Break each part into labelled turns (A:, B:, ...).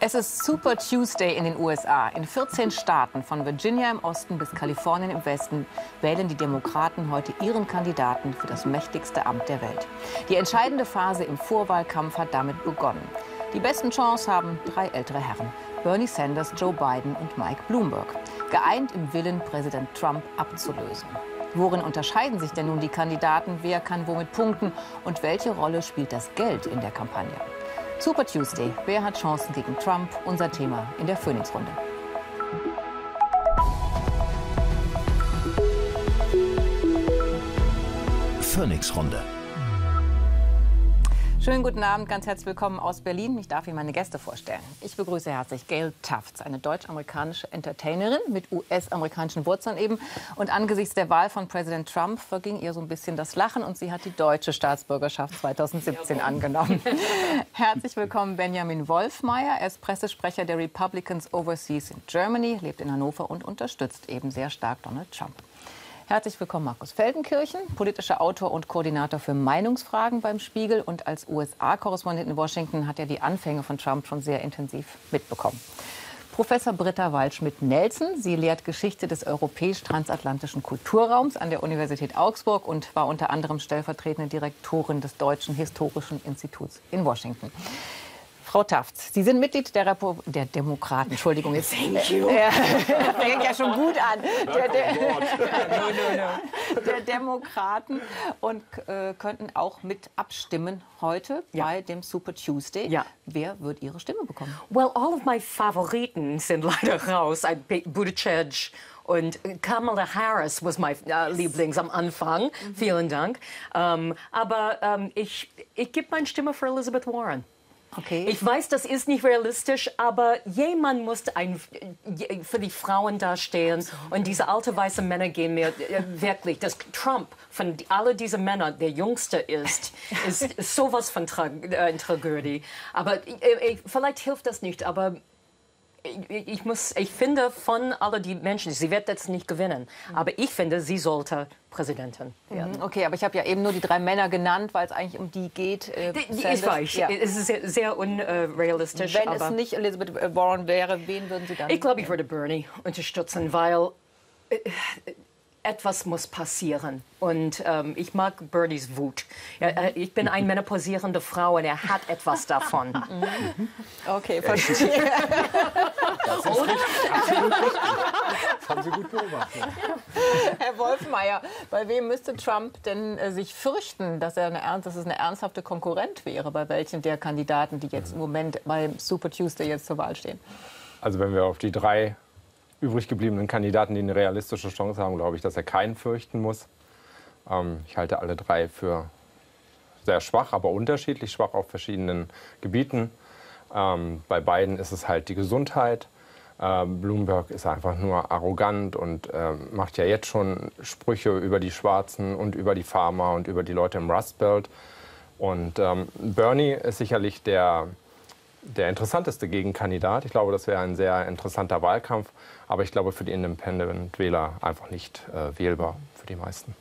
A: Es ist Super Tuesday in den USA. In 14 Staaten, von Virginia im Osten bis Kalifornien im Westen, wählen die Demokraten heute ihren Kandidaten für das mächtigste Amt der Welt. Die entscheidende Phase im Vorwahlkampf hat damit begonnen. Die besten Chancen haben drei ältere Herren: Bernie Sanders, Joe Biden und Mike Bloomberg. Geeint im Willen, Präsident Trump abzulösen. Worin unterscheiden sich denn nun die Kandidaten? Wer kann womit punkten? Und welche Rolle spielt das Geld in der Kampagne? Super Tuesday. Wer hat Chancen gegen Trump? Unser Thema in der Phoenix-Runde.
B: Phoenix-Runde.
A: Schönen guten Abend, ganz herzlich willkommen aus Berlin. Ich darf Ihnen meine Gäste vorstellen. Ich begrüße herzlich Gayle Tufts, eine deutsch-amerikanische Entertainerin mit US-amerikanischen Wurzeln eben. Und angesichts der Wahl von Präsident Trump verging ihr so ein bisschen das Lachen und sie hat die deutsche Staatsbürgerschaft 2017 angenommen. Herzlich willkommen Benjamin Wolfmeyer. Er ist Pressesprecher der Republicans Overseas in Germany, lebt in Hannover und unterstützt eben sehr stark Donald Trump. Herzlich willkommen Markus Feldenkirchen, politischer Autor und Koordinator für Meinungsfragen beim Spiegel. Und als USA-Korrespondent in Washington hat er die Anfänge von Trump schon sehr intensiv mitbekommen. Professor Britta Waldschmidt-Nelson, sie lehrt Geschichte des europäisch-transatlantischen Kulturraums an der Universität Augsburg und war unter anderem stellvertretende Direktorin des Deutschen Historischen Instituts in Washington. Frau Tufts, Sie sind Mitglied der Demokraten. Entschuldigung, jetzt fängt ja schon gut an. Der Demokraten und könnten auch mit abstimmen heute bei dem Super Tuesday.
C: Ja.
A: Wer wird Ihre Stimme bekommen?
C: Well, all of my Favoriten sind leider raus. Buttigieg und Kamala Harris was my Lieblings am Anfang. Vielen Dank. Aber ich gebe meine Stimme für Elizabeth Warren.
A: Okay.
C: Ich weiß, das ist nicht realistisch, aber jemand muss für die Frauen dastehen. Und diese alte weiße Männer gehen mir wirklich, dass Trump von all diesen Männern der Jüngste ist sowas von Tragödie. Aber vielleicht hilft das nicht, aber ich finde, von all die Menschen, sie wird jetzt nicht gewinnen, aber ich finde, sie sollte Präsidentin werden.
A: Okay, aber ich habe ja eben nur die drei Männer genannt, weil es eigentlich um die geht.
C: Ich weiß, ja. Es ist sehr unrealistisch.
A: Wenn es nicht Elizabeth Warren wäre, wen würden Sie dann?
C: Ich glaube, ich würde Bernie unterstützen, weil etwas muss passieren. Und ich mag Bernies Wut. Ich bin eine menopausierende Frau und er hat etwas davon.
A: Okay, verstehe.
D: Das ist richtig, absolut richtig. Das haben Sie gut beobachtet.
A: Herr Wolfmeyer, bei wem müsste Trump denn sich fürchten, dass es eine ernsthafte Konkurrent wäre? Bei welchen der Kandidaten, die jetzt im Moment beim Super Tuesday jetzt zur Wahl stehen?
D: Also wenn wir auf die drei übrig gebliebenen Kandidaten, die eine realistische Chance haben, glaube ich, dass er keinen fürchten muss. Ich halte alle drei für sehr schwach, aber unterschiedlich schwach auf verschiedenen Gebieten. Bei beiden ist es halt die Gesundheit. Bloomberg ist einfach nur arrogant und macht ja jetzt schon Sprüche über die Schwarzen und über die Farmer und über die Leute im Rust Belt. Und Bernie ist sicherlich der interessanteste Gegenkandidat. Ich glaube, das wäre ein sehr interessanter Wahlkampf. Aber ich glaube, für die Independent-Wähler einfach nicht wählbar für die meisten.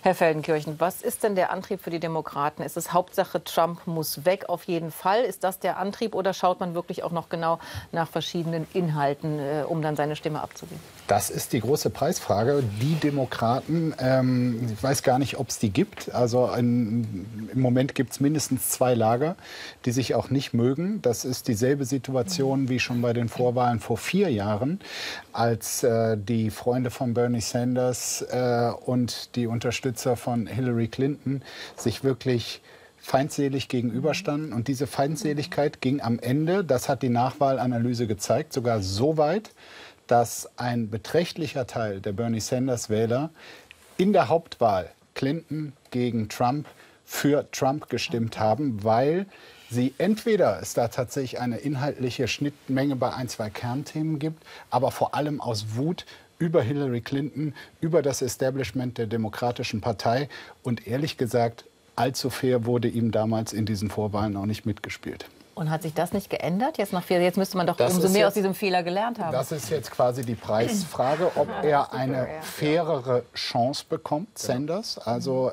A: Herr Feldenkirchen, was ist denn der Antrieb für die Demokraten? Ist es Hauptsache, Trump muss weg auf jeden Fall? Ist das der Antrieb oder schaut man wirklich auch noch genau nach verschiedenen Inhalten, um dann seine Stimme abzugeben?
E: Das ist die große Preisfrage. Die Demokraten, ich weiß gar nicht, ob es die gibt. Also im Moment gibt es mindestens zwei Lager, die sich auch nicht mögen. Das ist dieselbe Situation wie schon bei den Vorwahlen vor 4 Jahren, als die Freunde von Bernie Sanders und die Unterstützer von Hillary Clinton sich wirklich feindselig gegenüberstanden. Und diese Feindseligkeit ging am Ende, das hat die Nachwahlanalyse gezeigt, sogar so weit, dass ein beträchtlicher Teil der Bernie Sanders-Wähler in der Hauptwahl Clinton gegen Trump für Trump gestimmt haben, weil sie entweder es da tatsächlich eine inhaltliche Schnittmenge bei 1, 2 Kernthemen gibt, aber vor allem aus Wut über Hillary Clinton, über das Establishment der Demokratischen Partei. Und ehrlich gesagt, allzu fair wurde ihm damals in diesen Vorwahlen auch nicht mitgespielt.
A: Und hat sich das nicht geändert? Jetzt müsste man doch
E: Das
A: umso
E: ist
A: mehr
E: jetzt-
A: aus diesem Fehler gelernt haben.
E: Das ist jetzt quasi die Preisfrage, ob er eine fairere Chance bekommt, Sanders. Also,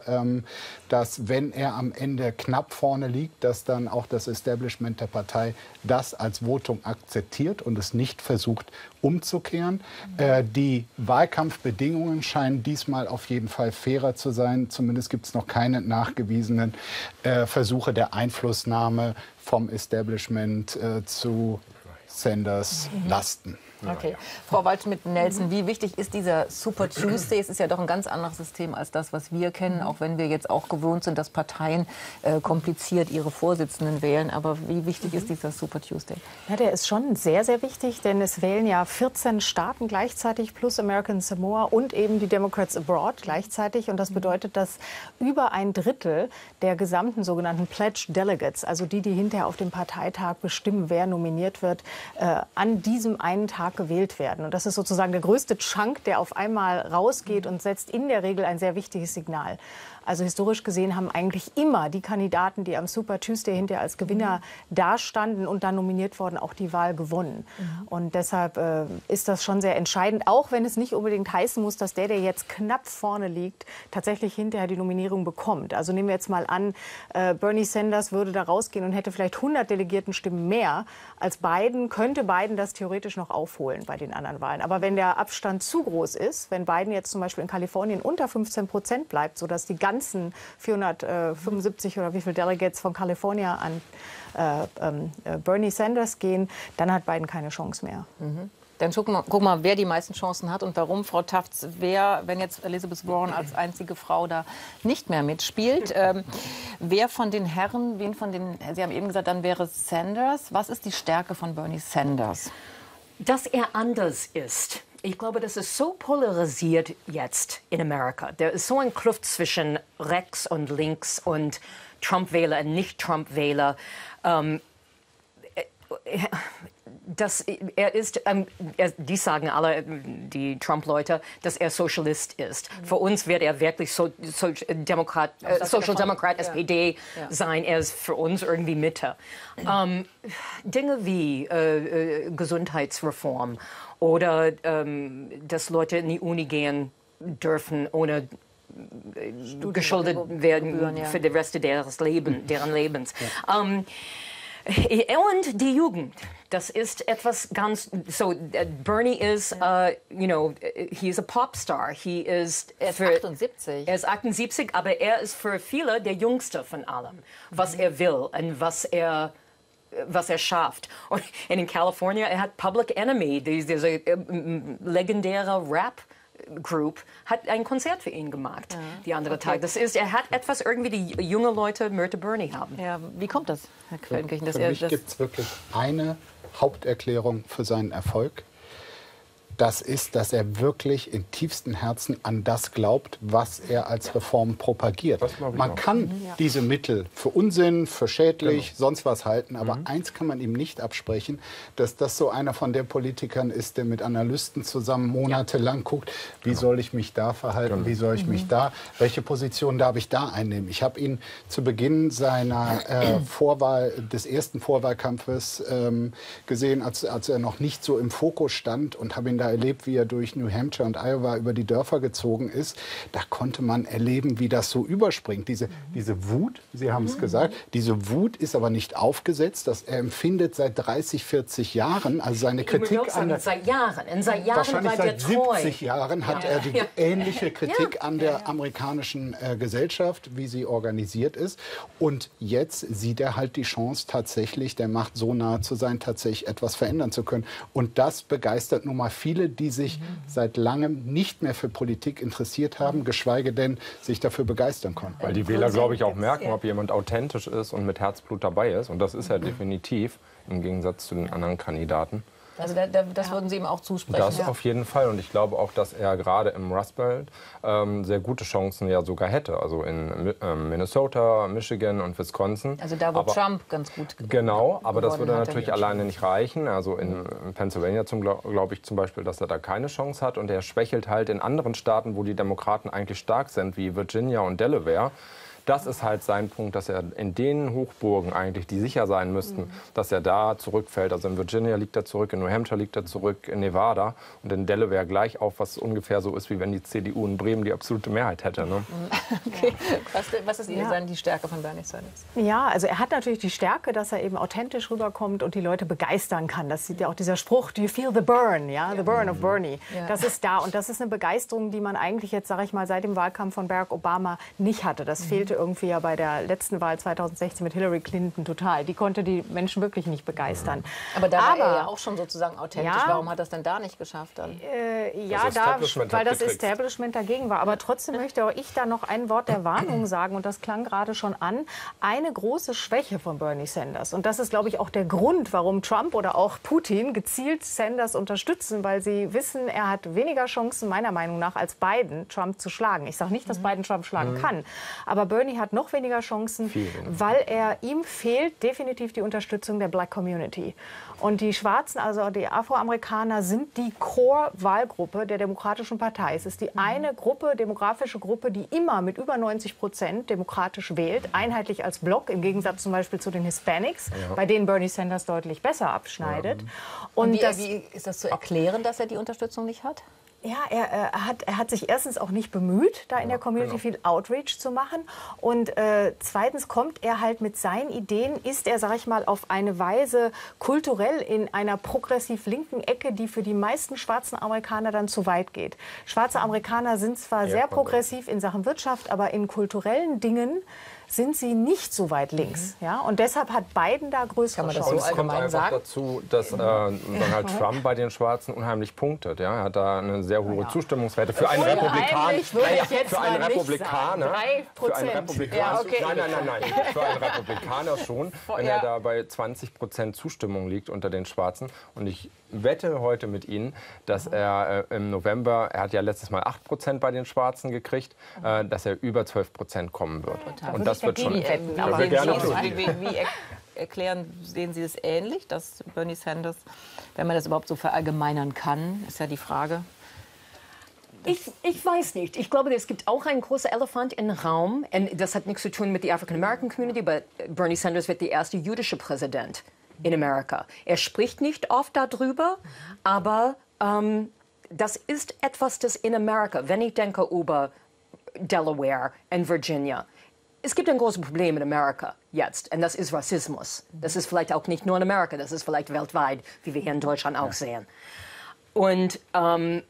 E: dass wenn er am Ende knapp vorne liegt, dass dann auch das Establishment der Partei das als Votum akzeptiert und es nicht versucht umzukehren. Die Wahlkampfbedingungen scheinen diesmal auf jeden Fall fairer zu sein. Zumindest gibt es noch keine nachgewiesenen Versuche der Einflussnahme vom Establishment zu Sanders Lasten.
A: Okay. Frau Waldschmidt-Nelson, wie wichtig ist dieser Super Tuesday? Es ist ja doch ein ganz anderes System als das, was wir kennen, auch wenn wir jetzt auch gewohnt sind, dass Parteien kompliziert ihre Vorsitzenden wählen. Aber wie wichtig ist dieser Super Tuesday?
F: Ja, der ist schon sehr, sehr wichtig, denn es wählen ja 14 Staaten gleichzeitig plus American Samoa und eben die Democrats Abroad gleichzeitig. Und das bedeutet, dass über ein Drittel der gesamten sogenannten Pledge Delegates, also die hinterher auf dem Parteitag bestimmen, wer nominiert wird, an diesem einen Tag gewählt werden. Und das ist sozusagen der größte Chunk, der auf einmal rausgeht und setzt in der Regel ein sehr wichtiges Signal. Also historisch gesehen haben eigentlich immer die Kandidaten, die am Super Tuesday hinterher als Gewinner dastanden und dann nominiert wurden, auch die Wahl gewonnen. Und deshalb ist das schon sehr entscheidend, auch wenn es nicht unbedingt heißen muss, dass der jetzt knapp vorne liegt, tatsächlich hinterher die Nominierung bekommt. Also nehmen wir jetzt mal an, Bernie Sanders würde da rausgehen und hätte vielleicht 100 Delegiertenstimmen mehr als Biden, könnte Biden das theoretisch noch aufholen bei den anderen Wahlen. Aber wenn der Abstand zu groß ist, wenn Biden jetzt zum Beispiel in Kalifornien unter 15% bleibt, sodass die ganzen 475 oder wie viele Delegates von Kalifornien an Bernie Sanders gehen, dann hat Biden keine Chance mehr.
A: Dann guck mal, wer die meisten Chancen hat und warum, Frau Tufts, wenn jetzt Elizabeth Warren als einzige Frau da nicht mehr mitspielt, wer von den Herren, Sie haben eben gesagt, dann wäre es Sanders. Was ist die Stärke von Bernie Sanders?
C: Dass er anders ist. Ich glaube, das ist so polarisiert jetzt in Amerika. Da ist so eine Kluft zwischen rechts und links und Trump-Wähler und Nicht-Trump-Wähler. Die sagen alle, die Trump-Leute, dass er Sozialist ist. Für uns wird er wirklich Social Democrat, SPD sein. Er ist für uns irgendwie Mitte. Dinge wie Gesundheitsreform oder dass Leute in die Uni gehen dürfen, ohne geschuldet werden für den Rest deren Lebens. Und die Jugend, das ist etwas ganz, Bernie ist, he is a Popstar.
A: Er ist 78.
C: Er ist 78, aber er ist für viele der Jüngste von allem, was er will und was er schafft. Und in Kalifornien, er hat Public Enemy, diese legendäre Rap-Group, hat ein Konzert für ihn gemacht, die andere Tag. Das ist, er hat etwas irgendwie, die junge Leute möchte Bernie haben.
A: Ja, wie kommt das, Herr Quellenkirchen?
E: Für mich gibt es wirklich eine Haupterklärung für seinen Erfolg. Das ist, dass er wirklich im tiefsten Herzen an das glaubt, was er als Reform propagiert. Man kann diese Mittel für Unsinn, für schädlich, sonst was halten, aber eins kann man ihm nicht absprechen, dass das so einer von den Politikern ist, der mit Analysten zusammen monatelang guckt, wie soll ich mich da verhalten, wie soll ich mich da, welche Position darf ich da einnehmen. Ich habe ihn zu Beginn seiner des ersten Vorwahlkampfes gesehen, als er noch nicht so im Fokus stand, und habe ihn da erlebt, wie er durch New Hampshire und Iowa über die Dörfer gezogen ist. Da konnte man erleben, wie das so überspringt. Diese Wut, Sie haben es gesagt, diese Wut ist aber nicht aufgesetzt. Das er empfindet seit 30, 40 Jahren. Also seine Kritik
C: seit Jahren. Und seit Jahren
E: wahrscheinlich
C: bleibt er
E: seit
C: treu.
E: 70 Jahren hat er die ähnliche Kritik an der amerikanischen Gesellschaft, wie sie organisiert ist. Und jetzt sieht er halt die Chance, tatsächlich der Macht so nahe zu sein, tatsächlich etwas verändern zu können. Und das begeistert nun mal viele, die sich seit langem nicht mehr für Politik interessiert haben, geschweige denn sich dafür begeistern konnten.
D: Weil die Wähler, glaube ich, auch merken, ob jemand authentisch ist und mit Herzblut dabei ist. Und das ist er definitiv, im Gegensatz zu den anderen Kandidaten.
A: Also das würden Sie ihm auch zusprechen?
D: Das auf jeden Fall. Und ich glaube auch, dass er gerade im Rust Belt sehr gute Chancen ja sogar hätte. Also in Minnesota, Michigan und Wisconsin.
A: Also da, wo Trump ganz gut
D: Genau, aber das würde
A: hat,
D: natürlich alleine nicht reichen. Also in Pennsylvania glaube ich zum Beispiel, dass er da keine Chance hat. Und er schwächelt halt in anderen Staaten, wo die Demokraten eigentlich stark sind, wie Virginia und Delaware. das ist halt sein Punkt, dass er in den Hochburgen eigentlich, die sicher sein müssten, dass er da zurückfällt. Also in Virginia liegt er zurück, in New Hampshire liegt er zurück, in Nevada und in Delaware gleich auf, was ungefähr so ist, wie wenn die CDU in Bremen die absolute Mehrheit hätte. Ne?
A: Okay. Was ist die Stärke von Bernie Sanders?
F: Ja, also er hat natürlich die Stärke, dass er eben authentisch rüberkommt und die Leute begeistern kann. Das sieht ja auch dieser Spruch, do you feel the burn? Ja, the burn of Bernie. Ja. Das ist da und das ist eine Begeisterung, die man eigentlich jetzt, sage ich mal, seit dem Wahlkampf von Barack Obama nicht hatte. Das fehlte irgendwie ja bei der letzten Wahl 2016 mit Hillary Clinton total. Die konnte die Menschen wirklich nicht begeistern.
A: Aber da war er ja auch schon sozusagen authentisch. Ja, warum hat er es denn da nicht geschafft dann?
F: Weil das Establishment dagegen war. Aber trotzdem möchte auch ich da noch ein Wort der Warnung sagen und das klang gerade schon an. Eine große Schwäche von Bernie Sanders und das ist, glaube ich, auch der Grund, warum Trump oder auch Putin gezielt Sanders unterstützen, weil sie wissen, er hat weniger Chancen, meiner Meinung nach, als Biden, Trump zu schlagen. Ich sage nicht, dass Biden Trump schlagen kann, aber Bernie hat noch weniger Chancen, weil ihm fehlt definitiv die Unterstützung der Black Community. Und die Schwarzen, also die Afroamerikaner, sind die Core-Wahlgruppe der Demokratischen Partei. Es ist die eine Gruppe, demografische Gruppe, die immer mit über 90% demokratisch wählt, einheitlich als Block, im Gegensatz zum Beispiel zu den Hispanics, bei denen Bernie Sanders deutlich besser abschneidet.
A: Und wie ist das zu erklären, dass er die Unterstützung nicht hat?
F: Ja, er hat sich erstens auch nicht bemüht, da in der Community viel Outreach zu machen. Und zweitens kommt er halt mit seinen Ideen, ist er, sag ich mal, auf eine Weise kulturell in einer progressiv linken Ecke, die für die meisten schwarzen Amerikaner dann zu weit geht. Schwarze Amerikaner sind zwar sehr progressiv in Sachen Wirtschaft, aber in kulturellen Dingen sind sie nicht so weit links. Ja? Und deshalb hat Biden da größere Chancen.
D: Und es kommt einfach dazu, dass dann halt Trump bei den Schwarzen unheimlich punktet. Ja? Er hat da eine sehr hohe Zustimmungswerte für einen Republikaner. Für einen Republikaner.
F: 3%.
D: Ja, okay. Nein. Für einen Republikaner schon, wenn er da bei 20% Zustimmung liegt unter den Schwarzen. Und ich wette heute mit Ihnen, dass er im November, er hat ja letztes Mal 8% bei den Schwarzen gekriegt, dass er über 12% kommen wird. Und das wird schon.
A: Wie sehen Sie das ähnlich, dass Bernie Sanders, wenn man das überhaupt so verallgemeinern kann, ist ja die Frage.
C: Ich weiß nicht. Ich glaube, es gibt auch einen großen Elefant im Raum. Und das hat nichts zu tun mit der African-American Community, aber Bernie Sanders wird der erste jüdische Präsident in Amerika. Er spricht nicht oft darüber, aber das ist etwas, das in Amerika, wenn ich denke über Delaware und Virginia, es gibt ein großes Problem in Amerika jetzt, und das ist Rassismus. Das ist vielleicht auch nicht nur in Amerika, das ist vielleicht weltweit, wie wir hier in Deutschland auch sehen. Und ein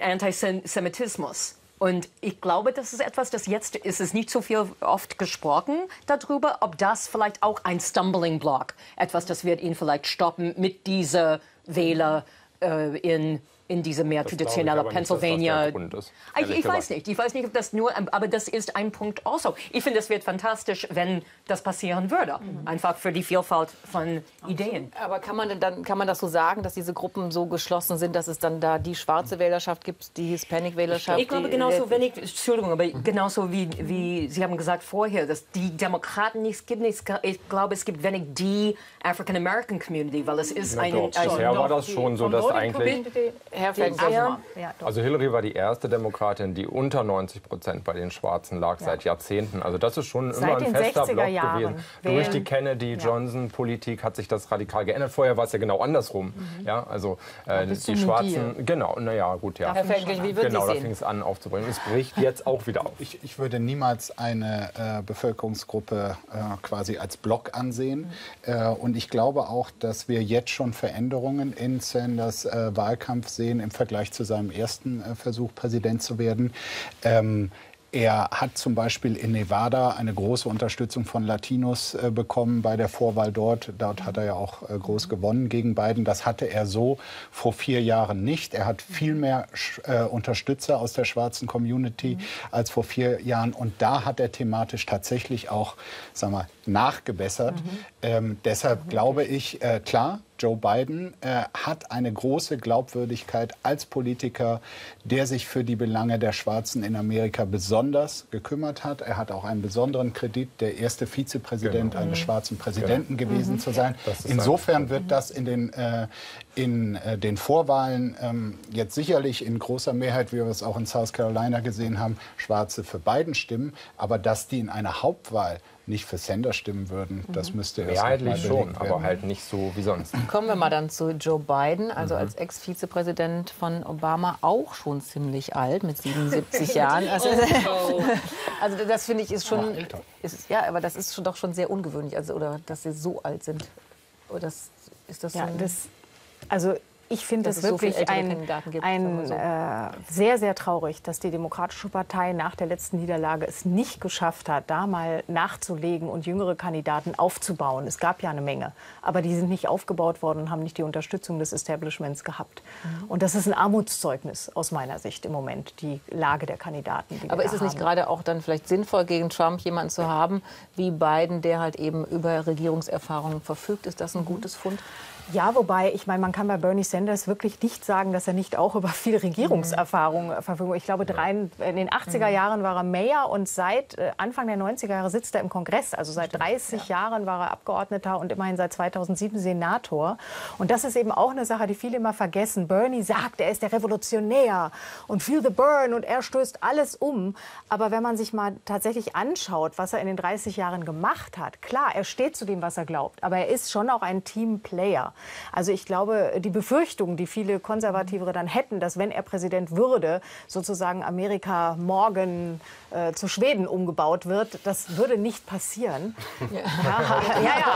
C: Antisemitismus. Und ich glaube, das ist etwas, das jetzt ist es nicht so viel oft gesprochen darüber, ob das vielleicht auch ein Stumbling Block, etwas, das wird ihn vielleicht stoppen mit dieser Wähler in diese mehr traditionelle Pennsylvania. Ich weiß nicht, ob das nur, aber das ist ein Punkt also. Ich finde, es wird fantastisch, wenn das passieren würde. Einfach für die Vielfalt von Ideen.
A: Aber kann man das so sagen, dass diese Gruppen so geschlossen sind, dass es dann da die schwarze Wählerschaft gibt, die Hispanic-Wählerschaft?
C: Ich glaube genauso genauso wie Sie haben gesagt vorher, dass die Demokraten nicht gibt. Ich glaube, es gibt wenig die African American Community, weil es ist
D: bisher war das schon so, dass eigentlich also Hillary war die erste Demokratin, die unter 90% bei den Schwarzen lag seit Jahrzehnten. Also das ist schon immer ein fester Block gewesen. Durch die Kennedy-Johnson-Politik hat sich das radikal geändert. Vorher war es ja genau andersrum. Ja, also die Schwarzen, genau, naja, gut, ja. Genau, da fing es an aufzubringen. Es bricht jetzt auch wieder auf.
E: Ich würde niemals eine Bevölkerungsgruppe quasi als Block ansehen. Und ich glaube auch, dass wir jetzt schon Veränderungen in Sanders Wahlkampf sehen im Vergleich zu seinem ersten Versuch, Präsident zu werden. Er hat zum Beispiel in Nevada eine große Unterstützung von Latinos bekommen bei der Vorwahl dort. Dort hat er ja auch groß gewonnen gegen Biden. Das hatte er so vor 4 Jahren nicht. Er hat viel mehr Unterstützer aus der schwarzen Community als vor 4 Jahren. Und da hat er thematisch tatsächlich auch, sagen wir, nachgebessert. Deshalb glaube ich, klar, Joe Biden hat eine große Glaubwürdigkeit als Politiker, der sich für die Belange der Schwarzen in Amerika besonders gekümmert hat. Er hat auch einen besonderen Kredit, der erste Vizepräsident eines schwarzen Präsidenten gewesen zu sein. Insofern wird das in den Vorwahlen jetzt sicherlich in großer Mehrheit, wie wir es auch in South Carolina gesehen haben, Schwarze für Biden stimmen. Aber dass die in einer Hauptwahl nicht für Sanders stimmen würden, das müsste erst
D: mehrheitlich schon, aber halt nicht so wie sonst.
A: Kommen wir mal dann zu Joe Biden, also als Ex-Vizepräsident von Obama, auch schon ziemlich alt, mit 77 Jahren. Also das finde ich ist schon, ja, aber das ist doch schon sehr ungewöhnlich, also, oder dass sie so alt sind. Oder ist das so?
F: Ja, also ich finde es wirklich sehr, sehr traurig, dass die Demokratische Partei nach der letzten Niederlage es nicht geschafft hat, da mal nachzulegen und jüngere Kandidaten aufzubauen. Es gab ja eine Menge, aber die sind nicht aufgebaut worden und haben nicht die Unterstützung des Establishments gehabt. Und das ist ein Armutszeugnis aus meiner Sicht im Moment, die Lage der Kandidaten.
A: Aber ist es nicht gerade auch dann vielleicht sinnvoll, gegen Trump jemanden zu haben, wie Biden, der halt eben über Regierungserfahrungen verfügt? Ist das ein gutes Fund?
F: Ja, wobei, ich meine, man kann bei Bernie Sanders wirklich nicht sagen, dass er nicht auch über viel Regierungserfahrung verfügt. Ich glaube, in den 80er Jahren war er Mayor und seit Anfang der 90er Jahre sitzt er im Kongress. Also seit 30 Jahren war er Abgeordneter und immerhin seit 2007 Senator. Und das ist eben auch eine Sache, die viele immer vergessen. Bernie sagt, er ist der Revolutionär und feel the burn und er stößt alles um. Aber wenn man sich mal tatsächlich anschaut, was er in den 30 Jahren gemacht hat, klar, er steht zu dem, was er glaubt, aber er ist schon auch ein Teamplayer. Also ich glaube, die Befürchtung, die viele Konservative dann hätten, dass wenn er Präsident würde, sozusagen Amerika morgen zu Schweden umgebaut wird, das würde nicht passieren.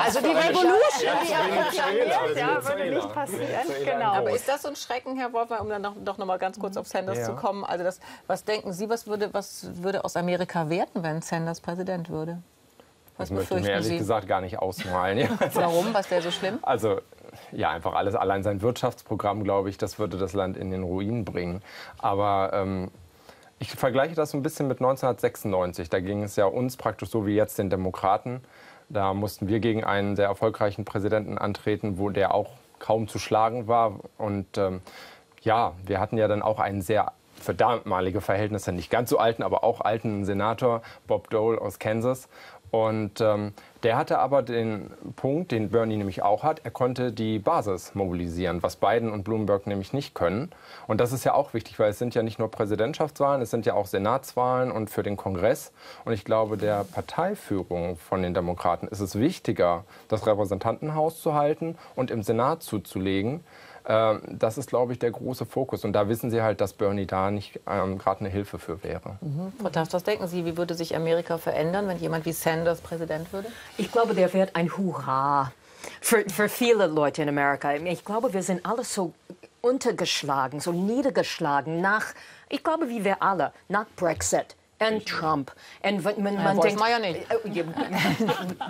F: Also die Revolution, die er proklamiert, würde nicht passieren. Genau.
A: Aber ist das so ein Schrecken, Herr Wolf, um dann doch noch mal ganz kurz auf Sanders zu kommen? Also was denken Sie, was würde aus Amerika werden, wenn Sanders Präsident würde? Was
D: das möchte ich mir ehrlich gesagt gar nicht ausmalen. Ja.
A: Warum? Was wäre so schlimm?
D: Also ja, einfach alles. Allein sein Wirtschaftsprogramm, glaube ich, das würde das Land in den Ruin bringen. Aber ich vergleiche das ein bisschen mit 1996. Da ging es ja uns praktisch so wie jetzt den Demokraten. Da mussten wir gegen einen sehr erfolgreichen Präsidenten antreten, wo der auch kaum zu schlagen war. Und wir hatten ja dann auch einen sehr für damalige Verhältnisse nicht ganz so alten, aber auch alten Senator, Bob Dole aus Kansas. Und der hatte aber den Punkt, den Bernie nämlich auch hat, er konnte die Basis mobilisieren, was Biden und Bloomberg nämlich nicht können. Und das ist ja auch wichtig, weil es sind ja nicht nur Präsidentschaftswahlen, es sind ja auch Senatswahlen und für den Kongress. Und ich glaube, der Parteiführung von den Demokraten ist es wichtiger, das Repräsentantenhaus zu halten und im Senat zuzulegen. Das ist, glaube ich, der große Fokus. Und da wissen Sie halt, dass Bernie da nicht gerade eine Hilfe für wäre.
A: Frau Tufts, was denken Sie, wie würde sich Amerika verändern, wenn jemand wie Sanders Präsident würde?
C: Ich glaube, der wird ein Hurra für viele Leute in Amerika. Ich glaube, wir sind alle so untergeschlagen, so niedergeschlagen ich glaube, wie wir alle, nach Brexit. And Trump. And man denkt,
A: ja nicht.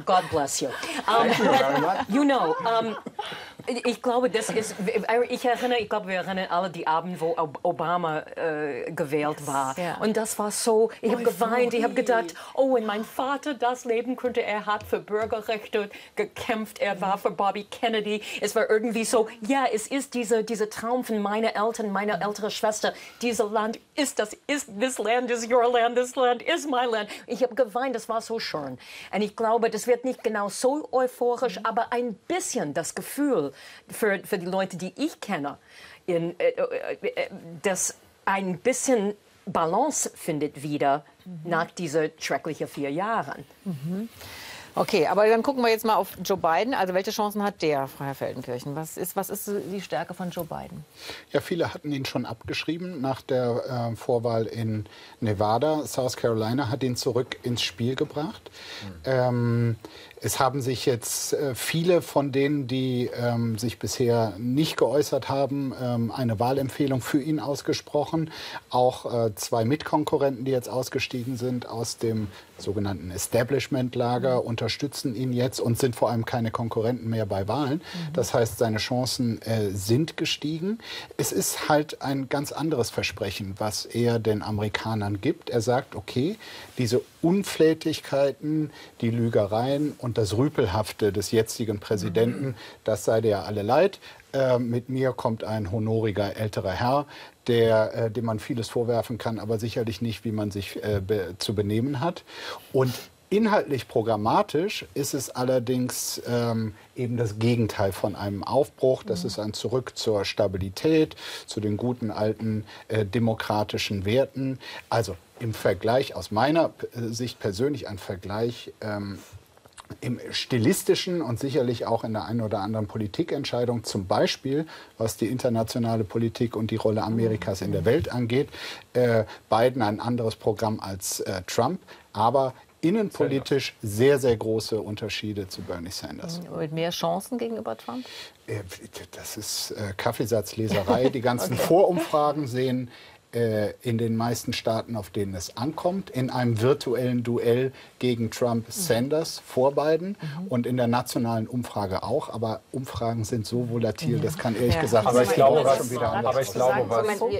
C: God bless you. Ich glaube, wir erinnern alle die Abend, wo Obama gewählt war.
A: Ja.
C: Und das war so, ich habe geweint, ich habe gedacht, wenn mein Vater das leben könnte, er hat für Bürgerrechte gekämpft, er war für Bobby Kennedy. Es war irgendwie so, ja, es ist dieser Traum von meinen Eltern, meiner älteren Schwester, dieses Land this land is your land, this land is my land. Ich habe geweint, das war so schön. Und ich glaube, das wird nicht genau so euphorisch, aber ein bisschen das Gefühl für die Leute, die ich kenne, dass ein bisschen Balance findet wieder nach diesen schrecklichen 4 Jahren.
A: Okay, aber dann gucken wir jetzt mal auf Joe Biden. Also welche Chancen hat der, Frau Feldenkirchen? Was ist die Stärke von Joe Biden?
E: Ja, viele hatten ihn schon abgeschrieben nach der Vorwahl in Nevada. South Carolina hat ihn zurück ins Spiel gebracht. Es haben sich jetzt viele von denen, die sich bisher nicht geäußert haben, eine Wahlempfehlung für ihn ausgesprochen. Auch 2 Mitkonkurrenten, die jetzt ausgestiegen sind aus dem sogenannten Establishment-Lager, unterstützen ihn jetzt und sind vor allem keine Konkurrenten mehr bei Wahlen. Das heißt, seine Chancen sind gestiegen. Es ist halt ein ganz anderes Versprechen, was er den Amerikanern gibt. Er sagt, okay, diese Unflätigkeiten, die Lügereien und und das Rüpelhafte des jetzigen Präsidenten, das sei dir alle leid. Mit mir kommt ein honoriger älterer Herr, dem man vieles vorwerfen kann, aber sicherlich nicht, wie man sich zu benehmen hat. Und inhaltlich programmatisch ist es allerdings eben das Gegenteil von einem Aufbruch. Das ist ein Zurück zur Stabilität, zu den guten alten demokratischen Werten. Also im Vergleich, aus meiner Sicht persönlich, ein Vergleich im stilistischen und sicherlich auch in der einen oder anderen Politikentscheidung, zum Beispiel was die internationale Politik und die Rolle Amerikas in der Welt angeht, Biden ein anderes Programm als Trump, aber innenpolitisch sehr, sehr große Unterschiede zu Bernie Sanders.
A: Mit mehr Chancen gegenüber Trump?
E: Das ist Kaffeesatzleserei. Die ganzen Vorumfragen sehen in den meisten Staaten, auf denen es ankommt, in einem virtuellen Duell gegen Trump Sanders vor Biden und in der nationalen Umfrage auch. Aber Umfragen sind so volatil, das kann ehrlich gesagt
D: aber ich glaube,
E: schon wieder anders
F: sein.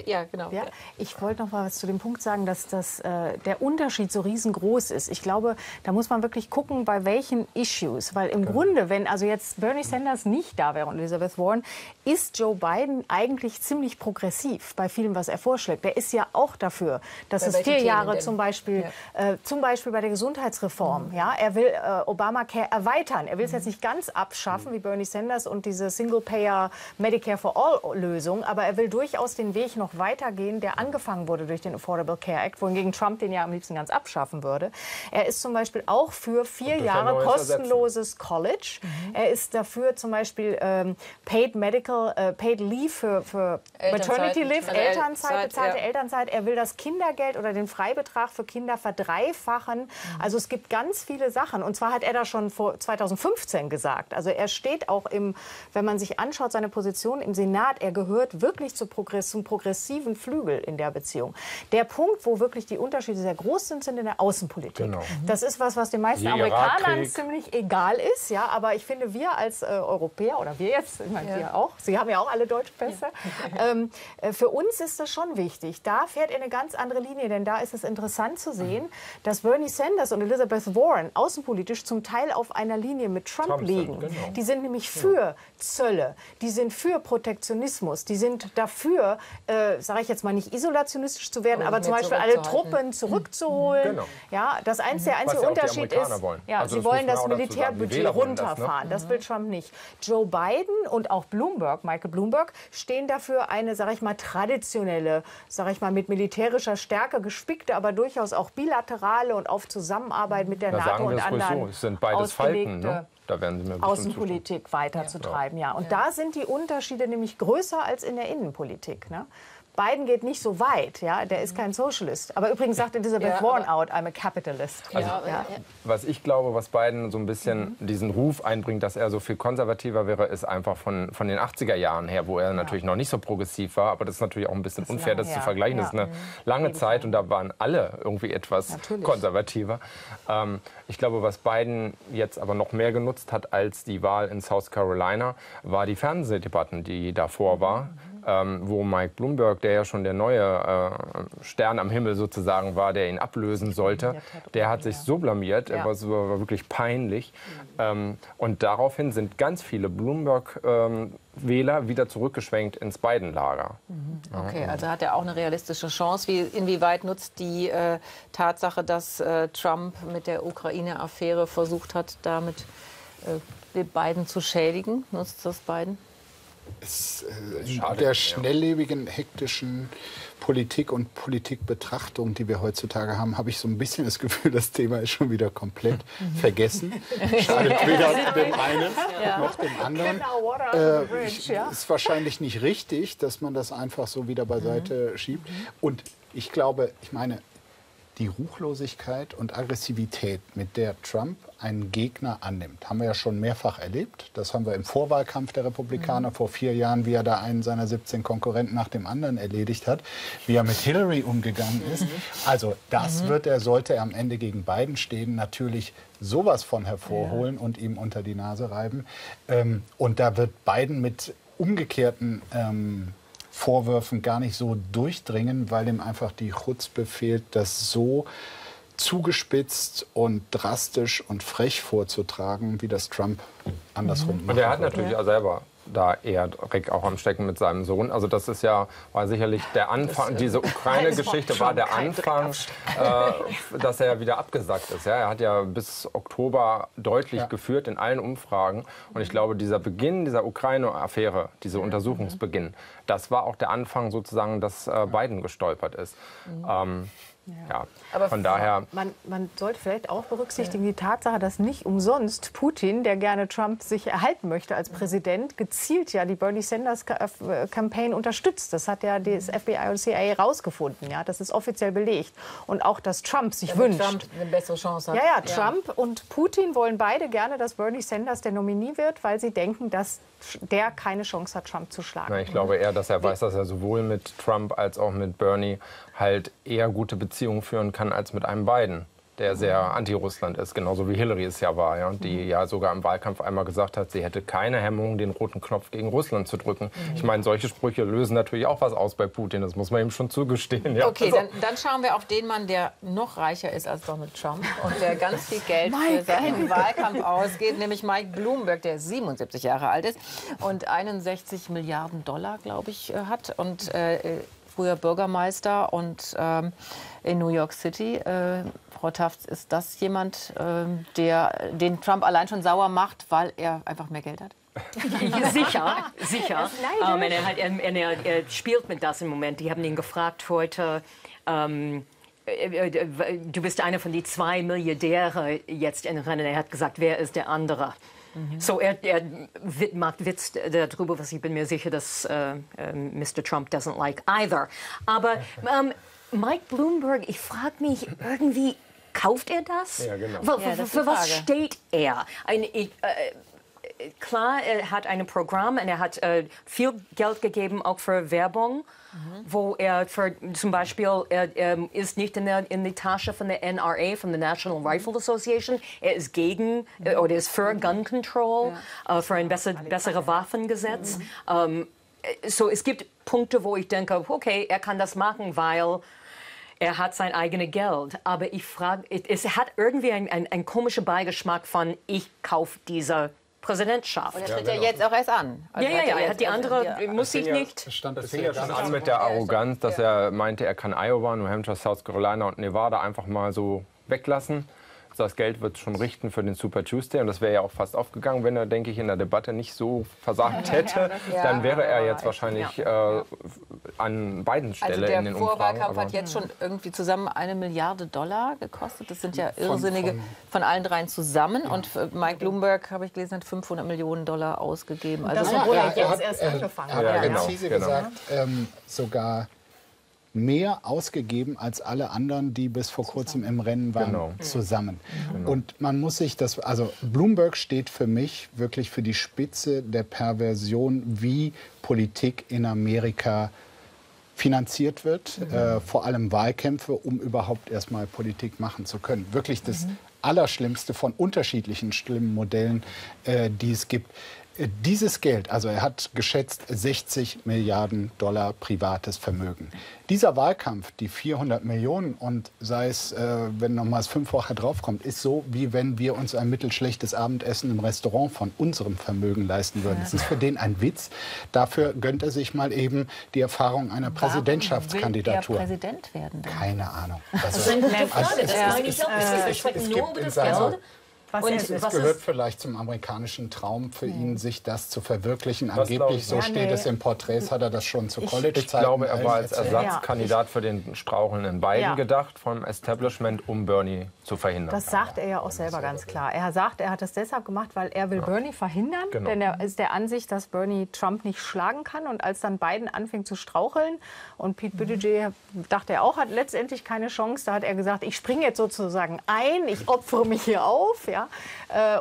A: Ja, genau.
F: Ja, ich wollte noch mal was zu dem Punkt sagen, dass der Unterschied so riesengroß ist. Ich glaube, da muss man wirklich gucken, bei welchen Issues. Weil im Grunde, wenn also jetzt Bernie Sanders nicht da wäre und Elizabeth Warren, ist Joe Biden eigentlich ziemlich progressiv bei vielem, was er vorschlägt. Der ist ja auch dafür, dass
A: Bei
F: es
A: welchen
F: 4
A: Themen
F: Jahre
A: denn?
F: zum Beispiel bei der Gesundheitsreform. Ja, er will Obamacare erweitern. Er will es jetzt nicht ganz abschaffen, wie Bernie Sanders und diese Single-Payer Medicare for All-Lösung, aber er will durchaus den Weg noch weitergehen, der angefangen wurde durch den Affordable Care Act, wohingegen Trump den ja am liebsten ganz abschaffen würde. Er ist zum Beispiel auch für 4 Jahre kostenloses College. Er ist dafür zum Beispiel Paid Leave für Maternity Leave, Elternzeit, bezahlte Elternzeit. Er will das Kindergeld oder den Freibetrag für Kinder verdreifachen. Also es gibt ganz viele Sachen. Und zwar hat er das schon vor 2015 gesagt. Also er steht auch wenn man sich anschaut, seine Position im Senat, er gehört wirklich zum progressiven Flügel in der Beziehung. Der Punkt, wo wirklich die Unterschiede sehr groß sind, sind in der Außenpolitik.
D: Genau.
F: Das ist was den meisten Amerikanern ziemlich egal ist. Ja, aber ich finde, wir als Europäer, oder wir jetzt, ich meine, wir auch, Sie haben ja auch alle deutsche Pässe, für uns ist das schon wichtig. Da fährt er eine ganz andere Linie, denn da ist es interessant zu sehen, dass Bernie Sanders und Elizabeth Warren außenpolitisch zum Teil auf einer Linie mit Trump liegen.
D: Genau.
F: Die sind nämlich für Zölle, die sind für Protektionismus, die sind dafür, sage ich jetzt mal, nicht isolationistisch zu werden, aber zum Beispiel alle Truppen zurückzuholen.
D: Genau.
F: Ja, der einzige Unterschied ist, ja,
D: also
F: sie wollen das
D: muss man auch dazu sagen, die
F: Militärbudget
D: Wähler wollen das,
F: runterfahren. Das will Trump nicht. Joe Biden und auch Bloomberg, Michael Bloomberg, stehen dafür eine, sage ich mal, traditionelle, sage ich mal, mit militärischer Stärke gespickte, aber durchaus auch bilaterale und auf Zusammenarbeit mit der
D: Da
F: NATO
D: sagen wir
F: und
D: es ruhig
F: anderen
D: so, es sind beides Falten, ne? Da werden Sie mir
F: Außenpolitik weiterzutreiben. Ja. Und da sind die Unterschiede nämlich größer als in der Innenpolitik. Ne? Biden geht nicht so weit, ja, der ist kein Socialist. Aber übrigens sagt Elizabeth Warren out, I'm a capitalist.
D: Also, was ich glaube, was Biden so ein bisschen diesen Ruf einbringt, dass er so viel konservativer wäre, ist einfach von den 80er Jahren her, wo er natürlich noch nicht so progressiv war. Aber das ist natürlich auch ein bisschen unfair, das zu vergleichen. Das ist eine lange Zeit und da waren alle irgendwie etwas konservativer. Ich glaube, was Biden jetzt aber noch mehr genutzt hat als die Wahl in South Carolina, war die Fernsehdebatten, die davor war. Wo Mike Bloomberg, der ja schon der neue Stern am Himmel sozusagen war, der ihn ablösen sollte, der hat sich so blamiert, er war wirklich peinlich. Und daraufhin sind ganz viele Bloomberg-Wähler wieder zurückgeschwenkt ins Biden-Lager.
A: Okay, also hat er auch eine realistische Chance. Inwieweit nutzt die Tatsache, dass Trump mit der Ukraine-Affäre versucht hat, damit Biden zu schädigen? Nutzt das Biden?
E: In der schnelllebigen, hektischen Politik und Politikbetrachtung, die wir heutzutage haben, habe ich so ein bisschen das Gefühl, das Thema ist schon wieder komplett vergessen. Schadet weder dem einen noch dem anderen. Ist wahrscheinlich nicht richtig, dass man das einfach so wieder beiseite schiebt. Und ich glaube, die Ruchlosigkeit und Aggressivität, mit der Trump einen Gegner annimmt, haben wir ja schon mehrfach erlebt. Das haben wir im Vorwahlkampf der Republikaner vor 4 Jahren, wie er da einen seiner 17 Konkurrenten nach dem anderen erledigt hat, wie er mit Hillary umgegangen ist. Also das sollte er am Ende gegen Biden stehen, natürlich sowas von hervorholen und ihm unter die Nase reiben. Und da wird Biden mit umgekehrten Vorwürfen gar nicht so durchdringen, weil ihm einfach die Chutzpe fehlt, das so zugespitzt und drastisch und frech vorzutragen, wie das Trump andersrum macht.
D: Und er hat natürlich auch selber da eher Dreck auch am Stecken mit seinem Sohn. Also das ist ja, war sicherlich der Anfang, diese Ukraine-Geschichte war der Anfang, dass er wieder abgesackt ist. Ja, er hat ja bis Oktober deutlich geführt in allen Umfragen. Und ich glaube, dieser Beginn dieser Ukraine-Affäre, dieser Untersuchungsbeginn, das war auch der Anfang sozusagen, dass Biden gestolpert ist. Ja,
F: aber
D: von daher.
F: Man sollte vielleicht auch berücksichtigen die Tatsache, dass nicht umsonst Putin, der gerne Trump sich erhalten möchte als Präsident, gezielt ja die Bernie Sanders-Campaign unterstützt. Das hat ja das FBI und CIA rausgefunden. Ja, das ist offiziell belegt. Und auch, dass Trump sich wünscht.
A: Trump eine bessere Chance hat.
F: Ja, Trump und Putin wollen beide gerne, dass Bernie Sanders der Nominee wird, weil sie denken, dass der keine Chance hat, Trump zu schlagen.
D: Na, ich glaube eher, dass er weiß, dass er sowohl mit Trump als auch mit Bernie halt eher gute Beziehungen führen kann als mit einem Biden, der sehr anti-Russland ist, genauso wie Hillary es ja war, ja, die ja sogar im Wahlkampf einmal gesagt hat, sie hätte keine Hemmung, den roten Knopf gegen Russland zu drücken. Ich meine, solche Sprüche lösen natürlich auch was aus bei Putin, das muss man ihm schon zugestehen. Ja.
A: Okay, dann schauen wir auf den Mann, der noch reicher ist als Donald Trump und der ganz viel Geld für seinen Wahlkampf ausgeht, nämlich Mike Bloomberg, der 77 Jahre alt ist und 61 Milliarden $, glaube ich, hat und früher Bürgermeister und in New York City. Frau Tufts, ist das jemand, den Trump allein schon sauer macht, weil er einfach mehr Geld hat?
C: Sicher. Er spielt mit das im Moment. Die haben ihn gefragt heute, du bist einer von den 2 Milliardäre jetzt in Rennen. Er hat gesagt, wer ist der andere? So, er macht Witz darüber, was ich bin mir sicher, dass Mr. Trump doesn't like either. Aber Mike Bloomberg, ich frage mich irgendwie, kauft er das?
D: Ja, genau.
C: Für was steht er? Klar, er hat ein Programm und er hat viel Geld gegeben, auch für Werbung, wo er zum Beispiel, er ist nicht in die Tasche von der NRA, von der National Rifle Association. Er ist gegen, oder ist für Gun Control, für ein besseres Waffengesetz. So, es gibt Punkte, wo ich denke, okay, er kann das machen, weil er hat sein eigenes Geld. Aber ich frage, es hat irgendwie einen komischen Beigeschmack von, ich kaufe diese Präsidentschaft.
A: Und er tritt ja jetzt auch erst an. Also
C: er hat die andere, muss ich nicht.
D: Das fing ja schon an mit der Arroganz, dass er meinte, er kann Iowa, New Hampshire, South Carolina und Nevada einfach mal so weglassen. Das Geld wird schon richten für den Super Tuesday. Und das wäre ja auch fast aufgegangen, wenn er, denke ich, in der Debatte nicht so versagt hätte. Dann wäre er jetzt wahrscheinlich an Bidens Stelle in den Umfragen.
A: Der Vorwahlkampf hat jetzt schon irgendwie zusammen $1 Milliarde gekostet. Das sind ja irrsinnige von allen dreien zusammen. Und Mike Bloomberg, habe ich gelesen, hat $500 Millionen ausgegeben.
F: Also das, obwohl er jetzt erst angefangen hat.
E: Er hat präzise gesagt, sogar mehr ausgegeben als alle anderen, die bis vor kurzem im Rennen waren, zusammen. Und man muss sich das, also Bloomberg steht für mich wirklich für die Spitze der Perversion, wie Politik in Amerika finanziert wird, vor allem Wahlkämpfe, um überhaupt erstmal Politik machen zu können. Wirklich das Allerschlimmste von unterschiedlichen schlimmen Modellen, die es gibt. Dieses Geld, also er hat geschätzt 60 Milliarden $ privates Vermögen. Dieser Wahlkampf, die 400 Millionen und sei es, wenn nochmals 5-fache draufkommt, ist so, wie wenn wir uns ein mittelschlechtes Abendessen im Restaurant von unserem Vermögen leisten würden. Das ist für den ein Witz. Dafür gönnt er sich mal eben die Erfahrung einer Präsidentschaftskandidatur.
A: Will er Präsident werden? Dann?
E: Keine Ahnung.
C: Das ist eine gute Frage. Das meine ich auch. Wir sprechen nur über das Geld.
E: Es gehört vielleicht zum amerikanischen Traum für ihn, sich das zu verwirklichen. Angeblich, so steht es im Porträts, hat er das schon zu College-Zeiten.
D: Ich glaube, er war als Ersatzkandidat für den strauchelnden Biden gedacht, vom Establishment, um Bernie zu verhindern.
F: Das sagt er ja auch selber ganz klar. Er sagt, er hat das deshalb gemacht, weil er will Bernie verhindern. Denn er ist der Ansicht, dass Bernie Trump nicht schlagen kann. Und als dann Biden anfing zu straucheln und Pete Buttigieg, dachte er auch, hat letztendlich keine Chance, da hat er gesagt, ich springe jetzt sozusagen ein, ich opfere mich hier auf,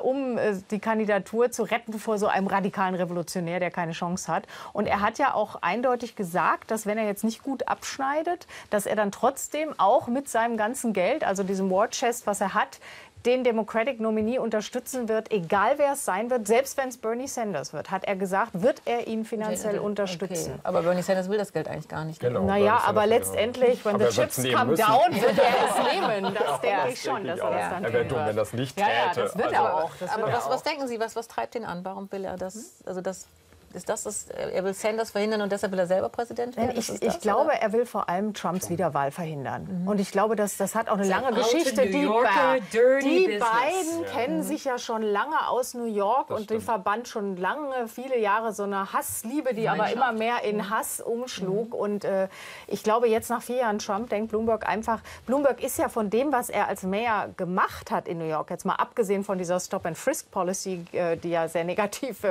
F: um die Kandidatur zu retten vor so einem radikalen Revolutionär, der keine Chance hat. Und er hat ja auch eindeutig gesagt, dass wenn er jetzt nicht gut abschneidet, dass er dann trotzdem auch mit seinem ganzen Geld, also diesem War Chest, was er hat, den Democratic-Nominee unterstützen wird, egal wer es sein wird, selbst wenn es Bernie Sanders wird, hat er gesagt, wird er ihn finanziell unterstützen.
A: Okay. Aber Bernie Sanders will das Geld eigentlich gar nicht.
D: Genau,
F: Naja, aber letztendlich, wenn the chips come down, wird er es nehmen. Das denke ich schon, dass er das dann
D: Er wäre dumm, wenn das nicht täte.
F: Ja, das wird er auch.
A: Aber was denken Sie, was treibt ihn an? Warum will er das? Also er will Sanders verhindern und deshalb will er selber Präsident werden?
F: Ich glaube, er will vor allem Trumps Wiederwahl verhindern. Und ich glaube, das hat auch eine lange Geschichte. Die beiden kennen sich ja schon lange aus New York und die verband schon lange, viele Jahre so eine Hassliebe, die aber immer mehr in Hass umschlug. Und ich glaube, jetzt nach 4 Jahren Trump denkt Bloomberg einfach, Bloomberg ist ja von dem, was er als Mayor gemacht hat in New York, jetzt mal abgesehen von dieser Stop-and-Frisk-Policy, die ja sehr negativ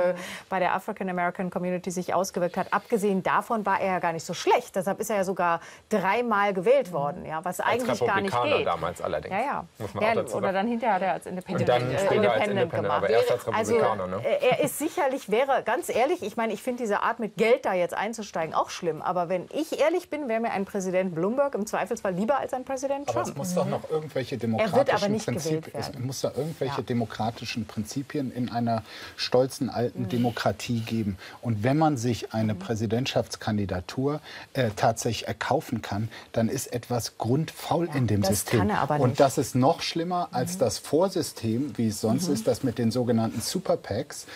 F: bei der African-American Community sich ausgewirkt hat. Abgesehen davon war er ja gar nicht so schlecht. Deshalb ist er ja sogar 3-mal gewählt worden, ja, was eigentlich gar nicht geht.
D: Damals allerdings.
F: Ja.
D: Muss man auch dazu
F: Oder dann hinterher hat er als Independent,
D: gemacht. Aber erst als Republikaner.
F: Also, er ist sicherlich, ganz ehrlich, ich meine, ich finde diese Art mit Geld da jetzt einzusteigen auch schlimm. Aber wenn ich ehrlich bin, wäre mir ein Präsident Bloomberg im Zweifelsfall lieber als ein Präsident Trump.
E: Aber es muss doch noch irgendwelche demokratischen Prinzipien in einer stolzen alten Demokratie geben. Und wenn man sich eine Präsidentschaftskandidatur tatsächlich erkaufen kann, dann ist etwas grundfaul in dem System.
F: Kann er aber nicht.
E: Und das ist noch schlimmer als das Vorsystem, wie es sonst ist, das mit den sogenannten Super PACs,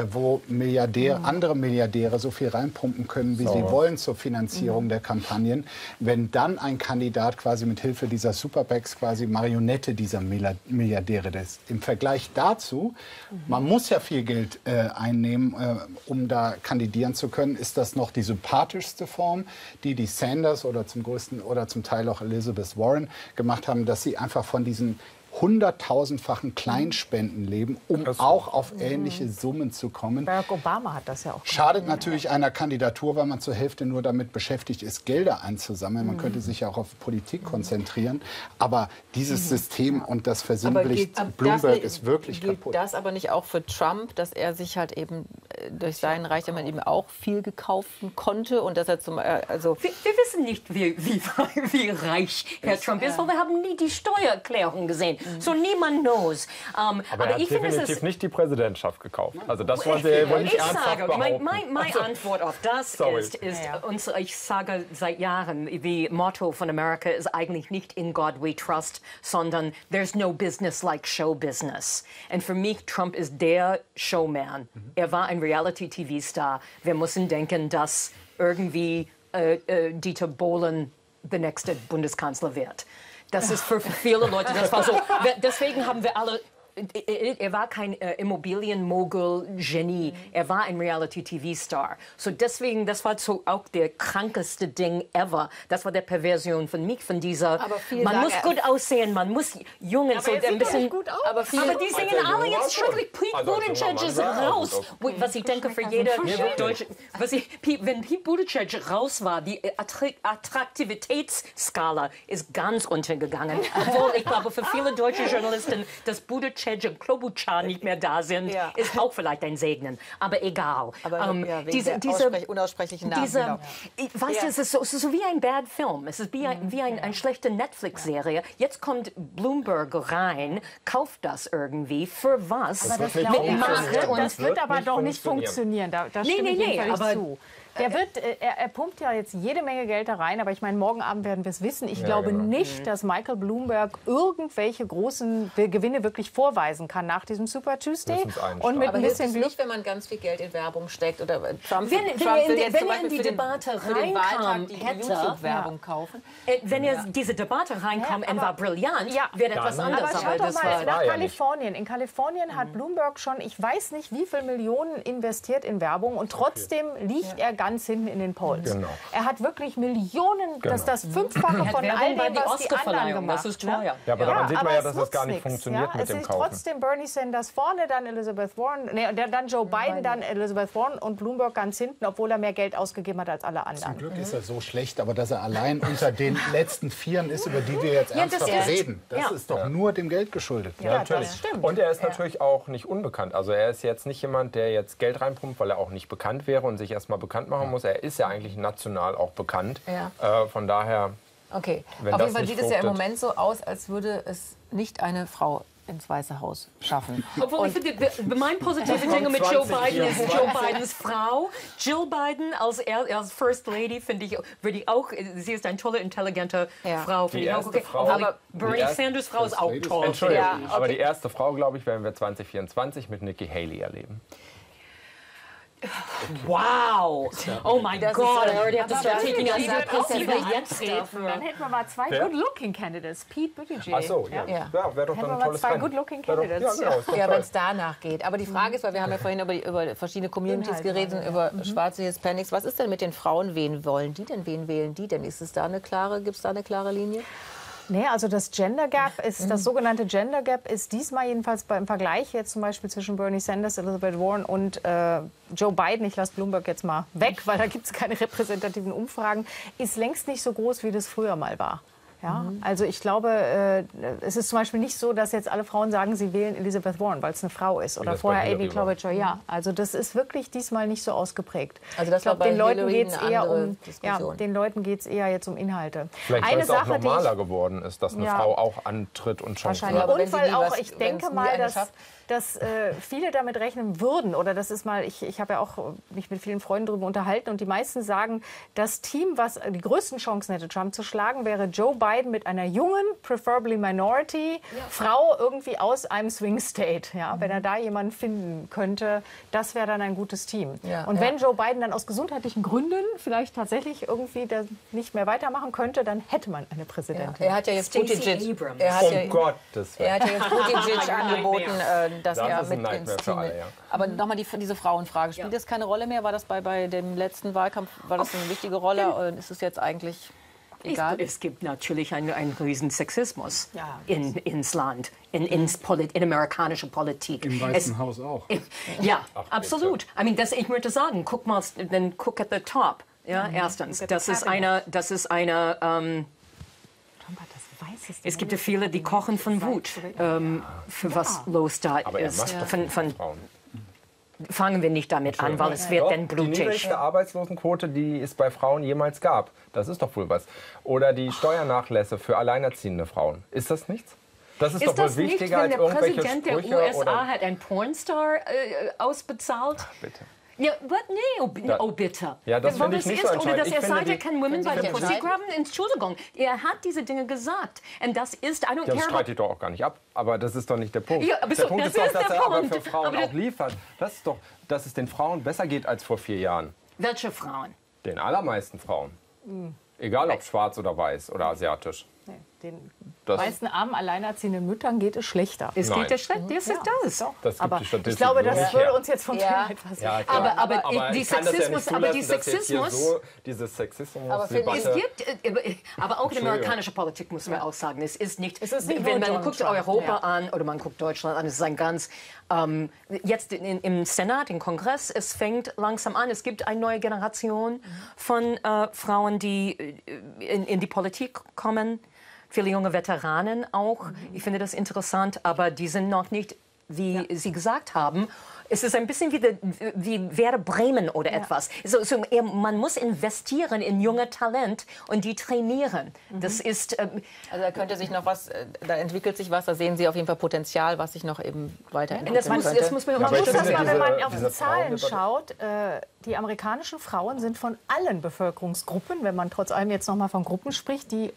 E: wo andere Milliardäre so viel reinpumpen können, wie sie wollen zur Finanzierung der Kampagnen. Wenn dann ein Kandidat quasi mit Hilfe dieser Super PACs quasi Marionette dieser Milliardäre ist. Im Vergleich dazu, man muss ja viel Geld einnehmen, um da kandidieren zu können, ist das noch die sympathischste Form, die Sanders oder zum Teil auch Elizabeth Warren gemacht haben, dass sie einfach von diesen 100.000-fachen Kleinspenden leben, um auch auf ähnliche Summen zu kommen.
F: Barack Obama hat das ja auch gemacht.
E: Schadet natürlich einer Kandidatur, weil man zur Hälfte nur damit beschäftigt ist, Gelder einzusammeln. Man könnte sich ja auch auf Politik konzentrieren. Aber dieses System und das versinnbildlicht Bloomberg ist wirklich kaputt.
A: Gilt das aber nicht auch für Trump, dass er sich halt eben durch seinen Reichtum eben auch viel gekaufen konnte und dass er wir
C: wissen nicht, wie reich Herr Trump ist, weil wir haben nie die Steuererklärung gesehen. So niemand knows.
D: Aber er hat definitiv nicht die Präsidentschaft gekauft. Also das wollen Sie wohl nicht ernsthaft behaupten.
C: Meine Antwort auf das ist ich sage seit Jahren, die Motto von Amerika ist eigentlich nicht in God we trust, sondern there's no business like show business. Und für mich, Trump ist der Showman. Er war ein Reality-TV-Star. Wir müssen denken, dass irgendwie Dieter Bohlen der nächste Bundeskanzler wird. Das ist für viele Leute, das war so. Deswegen haben wir alle. Er war kein Immobilienmogul-Genie. Er war ein Reality-TV-Star. So deswegen, das war so auch der krankeste Ding ever. Das war der Perversion von mich, von dieser. Man muss gut aussehen, man muss jung und so ein bisschen.
F: Gut aus.
C: Aber die sehen alle jetzt schrecklich. Pete Buttigieg ist raus. Was ich denke für jeder Deutsche. Wenn Pete Buttigieg raus war, die Attraktivitätsskala ist ganz runtergegangen. Obwohl ich glaube, für viele deutsche Journalisten, dass Buttigieg und Klobuchar nicht mehr da sind, ist auch vielleicht ein Segnen. Aber egal.
A: Aber diese unaussprechlichen Namen.
C: Weißt du, es ist so wie ein bad Film. Es ist wie eine schlechte Netflix-Serie. Jetzt kommt Bloomberg rein, kauft das irgendwie. Für was?
F: Aber das wird aber doch nicht funktionieren. Da stimme ich Ihnen völlig zu. Er pumpt ja jetzt jede Menge Geld da rein, aber ich meine, morgen Abend werden wir es wissen. Ich glaube nicht, dass Michael Bloomberg irgendwelche großen Gewinne wirklich vorweisen kann nach diesem Super Tuesday. Und mit
A: aber
F: ein bisschen
A: Glück nicht, wenn man ganz viel Geld in Werbung steckt oder Trump
C: wenn
A: er
C: in die Debatte reinkam,
A: YouTube-Werbung kaufen.
C: Wenn er diese Debatte reinkam und war brillant, wäre etwas anderes.
F: Aber schau doch mal nach Kalifornien. In Kalifornien hat Bloomberg schon, ich weiß nicht, wie viele Millionen investiert in Werbung und trotzdem liegt er ganz hinten in den Polls.
D: Genau.
F: Er hat wirklich Millionen, das ist das Fünffache von all dem, was die anderen gemacht haben.
C: Das ist teuer.
D: Ja, aber daran sieht man ja, dass das gar nicht funktioniert mit dem Kaufen.
F: Es ist trotzdem Bernie Sanders vorne, dann Elizabeth Warren, dann Joe Biden, dann Elizabeth Warren und Bloomberg ganz hinten, obwohl er mehr Geld ausgegeben hat als alle anderen.
E: Zum Glück ist er so schlecht, aber dass er allein unter den letzten Vieren ist, über die wir jetzt ernsthaft reden, das ist doch nur dem Geld geschuldet.
F: Ja,
D: natürlich.
F: Das stimmt.
D: Und er ist natürlich auch nicht unbekannt. Also er ist jetzt nicht jemand, der jetzt Geld reinpumpt, weil er auch nicht bekannt wäre und sich erstmal bekannt machen muss. Er ist ja eigentlich national auch bekannt. Von daher.
A: Okay. Auf jeden Fall sieht es ja im Moment so aus, als würde es nicht eine Frau ins Weiße Haus schaffen.
C: Obwohl ich finde, mein positive Ding mit Joe Biden ist Joe Bidens Frau. Jill Biden als First Lady finde ich, würde ich auch, sie ist eine tolle, intelligente Frau.
D: Die erste Frau,
C: aber Bernie Sanders Frau ist auch toll.
D: Entschuldigung, aber die erste Frau, glaube ich, werden wir 2024 mit Nikki Haley erleben.
C: Wow! Oh mein Gott, I already have to start taking on
F: Dann
C: that.
F: hätten wir mal zwei good-looking Candidates. Pete Buttigieg.
D: Ach so, ja. Wäre doch
F: Hätten
D: dann
F: wir
D: ein
F: mal
D: tolles
F: zwei
D: Rennen.
F: good-looking
D: Ja,
F: Candidates.
D: genau, ist doch
A: Ja,
D: toll.
A: wenn es danach geht. Aber die Frage ist, weil wir haben ja vorhin über verschiedene Communities geredet, über schwarze Hispanics. Was ist denn mit den Frauen? Wen wollen die denn? Wen wählen die denn? Gibt es da eine klare Linie?
F: Nee, also das Gender Gap ist, das sogenannte Gender Gap ist diesmal jedenfalls im Vergleich jetzt zum Beispiel zwischen Bernie Sanders, Elizabeth Warren und Joe Biden, ich lasse Bloomberg jetzt mal weg, weil da gibt es keine repräsentativen Umfragen, ist längst nicht so groß, wie das früher mal war. Ja, also ich glaube, es ist zum Beispiel nicht so, dass jetzt alle Frauen sagen, sie wählen Elizabeth Warren, weil es eine Frau ist. Oder vorher Amy Klobuchar. Ja, also das ist wirklich diesmal nicht so ausgeprägt.
A: Also das
F: ich glaube,
A: war bei
F: den Leuten
A: Hillary
F: geht es
A: eine
F: eher
A: andere
F: um,
A: Diskussion.
F: den Leuten geht es eher jetzt um Inhalte.
D: Vielleicht, weil
F: Eine
D: es auch
F: Sache, die
D: normaler
F: ich
D: geworden ist, dass eine Frau auch antritt und Chancen
F: wahrscheinlich.
D: hat.
A: Aber wenn
F: Und
A: sie
F: weil
A: nie
F: auch,
A: was-
F: ich
A: wenn
F: denke
A: es nie
F: mal,
A: eine
F: dass
A: schafft.
F: viele damit rechnen würden, oder das ist mal, ich habe ja auch mich mit vielen Freunden darüber unterhalten und die meisten sagen, das Team, was die größten Chancen hätte, Trump zu schlagen, wäre Joe Biden mit einer jungen, preferably minority, Frau irgendwie aus einem Swing State. Ja, wenn er da jemanden finden könnte, das wäre dann ein gutes Team.
A: Ja,
F: und wenn Joe Biden dann aus gesundheitlichen Gründen vielleicht tatsächlich irgendwie nicht mehr weitermachen könnte, dann hätte man eine Präsidentin.
A: Er hat ja jetzt
C: Stacey
A: Buttigieg.
C: Abrams.
A: Er hat
D: Gottes
A: Er
D: Willen.
A: hat ja jetzt Buttigieg angeboten, dass
D: Das
A: er
D: ist ein
A: mit ins
D: Nightmare für
A: Team
D: alle,
A: will.
D: ja.
A: Aber nochmal diese Frauenfrage. Spielt das keine Rolle mehr? War das bei dem letzten Wahlkampf, war das eine wichtige Rolle? Und ist es jetzt eigentlich egal?
C: Es gibt natürlich einen riesen Sexismus
F: Ja.
C: ins Land, in amerikanischer Politik.
E: Im Weißen Haus auch.
C: Ja, absolut. Ich würde sagen, guck at the top. Ja, erstens, das ist eine
F: Trump hat das Weißeste.
C: es gibt ja viele, die kochen von Wut, für was los da
D: Aber er
C: ist.
D: macht doch
C: Von,
D: Frauen.
C: fangen wir nicht damit an, weil es wird
D: Doch,
C: dann
D: die
C: blutig.
D: niedrigste Arbeitslosenquote, die es bei Frauen jemals gab. Das ist doch wohl was. Oder die Steuernachlässe für alleinerziehende Frauen. Ist das nichts? Das ist, doch
C: Ist
D: wohl
C: das nicht,
D: wichtiger
C: wenn
D: als
C: der
D: irgendwelche
C: Präsident der
D: Sprüche
C: USA
D: oder...
C: hat einen Pornstar ausbezahlt?
D: Bitte.
C: Ja, nee, oh bitte.
D: Ja, das
C: Weil
D: finde ich nicht
C: ist,
D: so
C: oder dass
D: entscheidend.
C: er
D: Ich finde,
C: sagt, er
D: die-
C: kann Women by the
A: Wenn Sie
C: Pussy
A: entscheiden-
C: graben. Entschuldigung, er hat diese Dinge gesagt. Und das ist, I don't
D: Das
C: care
D: streite ich doch auch gar nicht ab. Aber das ist doch nicht der Punkt.
C: Ja, aber
D: der
C: so,
D: Punkt
C: das
D: ist doch,
C: ist
D: dass
C: der
D: er aber
C: Punkt.
D: für Frauen
C: Aber
D: auch liefert. Das ist doch, dass es den Frauen besser geht als vor 4 Jahren.
C: Welche Frauen?
D: Den allermeisten Frauen. Egal ob schwarz oder weiß oder asiatisch.
F: Nee, den
D: Das-
F: meisten armen, alleinerziehenden Müttern geht es schlechter.
C: Es
D: Nein.
C: geht ja schlecht. Yes, it does.
D: Das gibt
F: Aber
D: die Statistik
F: ich glaube,
D: so
F: das
D: nicht
F: würde
D: her.
F: uns jetzt von
A: Ja.
F: etwas
D: Ja, klar.
C: Aber die
D: ich kann das ja nicht
C: Sexismus, aber die
D: zulassen, dass jetzt hier
C: Sexismus.
D: so diese Sexismus
A: Aber finde ich,
C: Es gibt, aber auch in amerikanischer Politik muss man auch sagen, es ist nicht,
F: Es ist nicht
C: wenn
F: nur
C: man
F: Donald
C: guckt
F: Trump,
C: Europa
F: ja.
C: an oder man guckt Deutschland an, es ist ein ganz, jetzt im Senat, im Kongress, es fängt langsam an, es gibt eine neue Generation von Frauen, die in die Politik kommen, viele junge Veteranen auch, ich finde das interessant, aber die sind noch nicht, wie Sie gesagt haben, es ist ein bisschen wie Werder Bremen oder etwas. Man muss investieren in junge Talent und die trainieren. Das ist...
A: Also da könnte sich noch was, da entwickelt sich was, da sehen Sie auf jeden Fall Potenzial, was sich noch eben weiterentwickeln
C: das muss
A: könnte.
C: man
D: aber
F: Man
D: ich
F: muss das
D: finde
F: mal, wenn man
D: diese-
F: auf die
D: diese
F: Zahlen
D: Frauendebatte-
F: schaut, die amerikanischen Frauen sind von allen Bevölkerungsgruppen, wenn man trotz allem jetzt noch mal von Gruppen spricht, die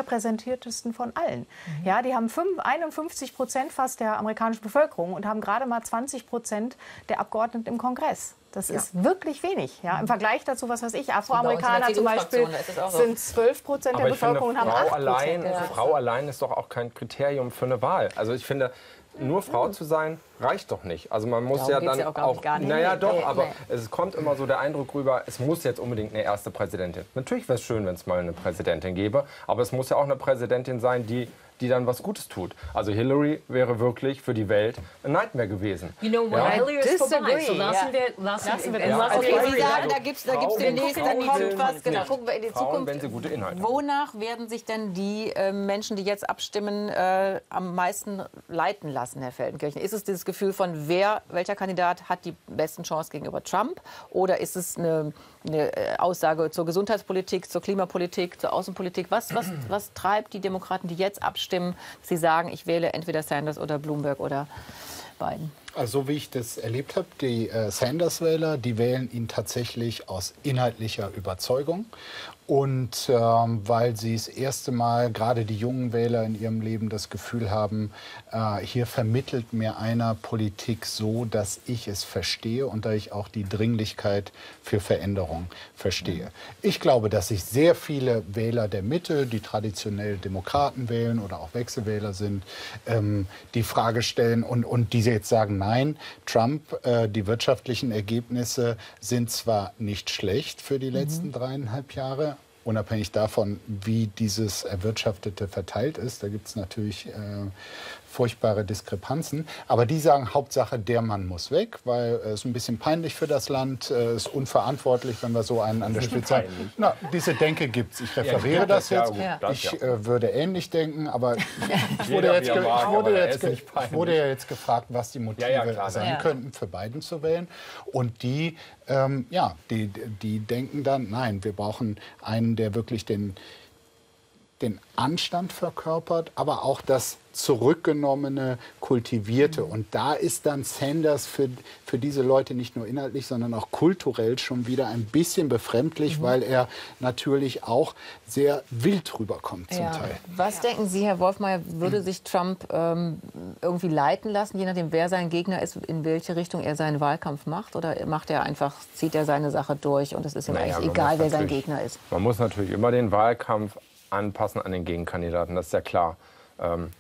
F: unterrepräsentiertesten von allen. Ja, die haben 51% fast der amerikanischen Bevölkerung und haben gerade mal 20% der Abgeordneten im Kongress. Das ist wirklich wenig. Ja, im Vergleich dazu, was weiß ich, Afroamerikaner zum Beispiel
A: CDU-Fraktion, da ist es auch so.
F: sind 12% der
D: Aber ich finde,
F: Bevölkerung und haben 8%.
D: Frau allein ist doch auch kein Kriterium für eine Wahl. Also ich finde, nur Frau zu sein, reicht doch nicht. Also man muss
A: Darum
D: ja
A: geht's
D: dann
A: ja auch gar nicht, gar nicht.
D: Naja,
A: Nee,
D: doch,
A: nee,
D: aber
A: nee.
D: es kommt immer so der Eindruck rüber, es muss jetzt unbedingt eine erste Präsidentin. Natürlich wäre es schön, wenn es mal eine Präsidentin gäbe, aber es muss ja auch eine Präsidentin sein, die dann was Gutes tut. Also Hillary wäre wirklich für die Welt ein Nightmare gewesen.
C: You know what?
D: Ja.
C: Hillary ist vorbei. So
A: disagree.
C: lassen wir
F: das.
A: Okay,
D: Also
A: Sie sagen,
D: also
A: da gibt es
D: Frauen-
A: demnächst, da
D: Frauen
A: kommt
D: sind-
A: was. Genau,
D: nicht.
A: gucken wir in die
D: Frauen,
A: Zukunft.
D: wenn sie gute Inhalte haben.
A: Wonach werden sich denn die Menschen, die jetzt abstimmen, am meisten leiten lassen, Herr Feldenkirchen? Ist es dieses Gefühl von, welcher Kandidat hat die besten Chancen gegenüber Trump? Oder ist es eine eine Aussage zur Gesundheitspolitik, zur Klimapolitik, zur Außenpolitik. Was treibt die Demokraten, die jetzt abstimmen, dass sie sagen, ich wähle entweder Sanders oder Bloomberg oder Biden?
E: Also so wie ich das erlebt habe, die Sanders-Wähler, die wählen ihn tatsächlich aus inhaltlicher Überzeugung. Und weil sie das erste Mal, gerade die jungen Wähler in ihrem Leben, das Gefühl haben, hier vermittelt mir einer Politik so, dass ich es verstehe und da ich auch die Dringlichkeit für Veränderung verstehe. Ich glaube, dass sich sehr viele Wähler der Mitte, die traditionell Demokraten wählen oder auch Wechselwähler sind, die Frage stellen und die jetzt sagen, nein, Trump, die wirtschaftlichen Ergebnisse sind zwar nicht schlecht für die letzten 3,5 Jahre, unabhängig davon, wie dieses Erwirtschaftete verteilt ist. Da gibt es natürlich furchtbare Diskrepanzen. Aber die sagen, Hauptsache, der Mann muss weg, weil es ein bisschen peinlich für das Land, ist unverantwortlich, wenn wir so einen an der Spitze haben. Na, diese Denke gibt es. Ich referiere das jetzt. Ich würde ähnlich denken, aber ich wurde ja jetzt gefragt, was die Motive sein könnten, für Biden zu wählen. Und die denken dann, nein, wir brauchen einen, der wirklich den Anstand verkörpert, aber auch das Zurückgenommene, Kultivierte. Und da ist dann Sanders für diese Leute nicht nur inhaltlich, sondern auch kulturell schon wieder ein bisschen befremdlich, weil er natürlich auch sehr wild rüberkommt zum Teil.
A: Was denken Sie, Herr Wolfmeier, würde sich Trump irgendwie leiten lassen, je nachdem, wer sein Gegner ist, in welche Richtung er seinen Wahlkampf macht? Oder zieht er seine Sache durch und es ist ihm eigentlich egal, wer sein Gegner ist?
D: Man muss natürlich immer den Wahlkampf anpassen an den Gegenkandidaten, das ist ja klar.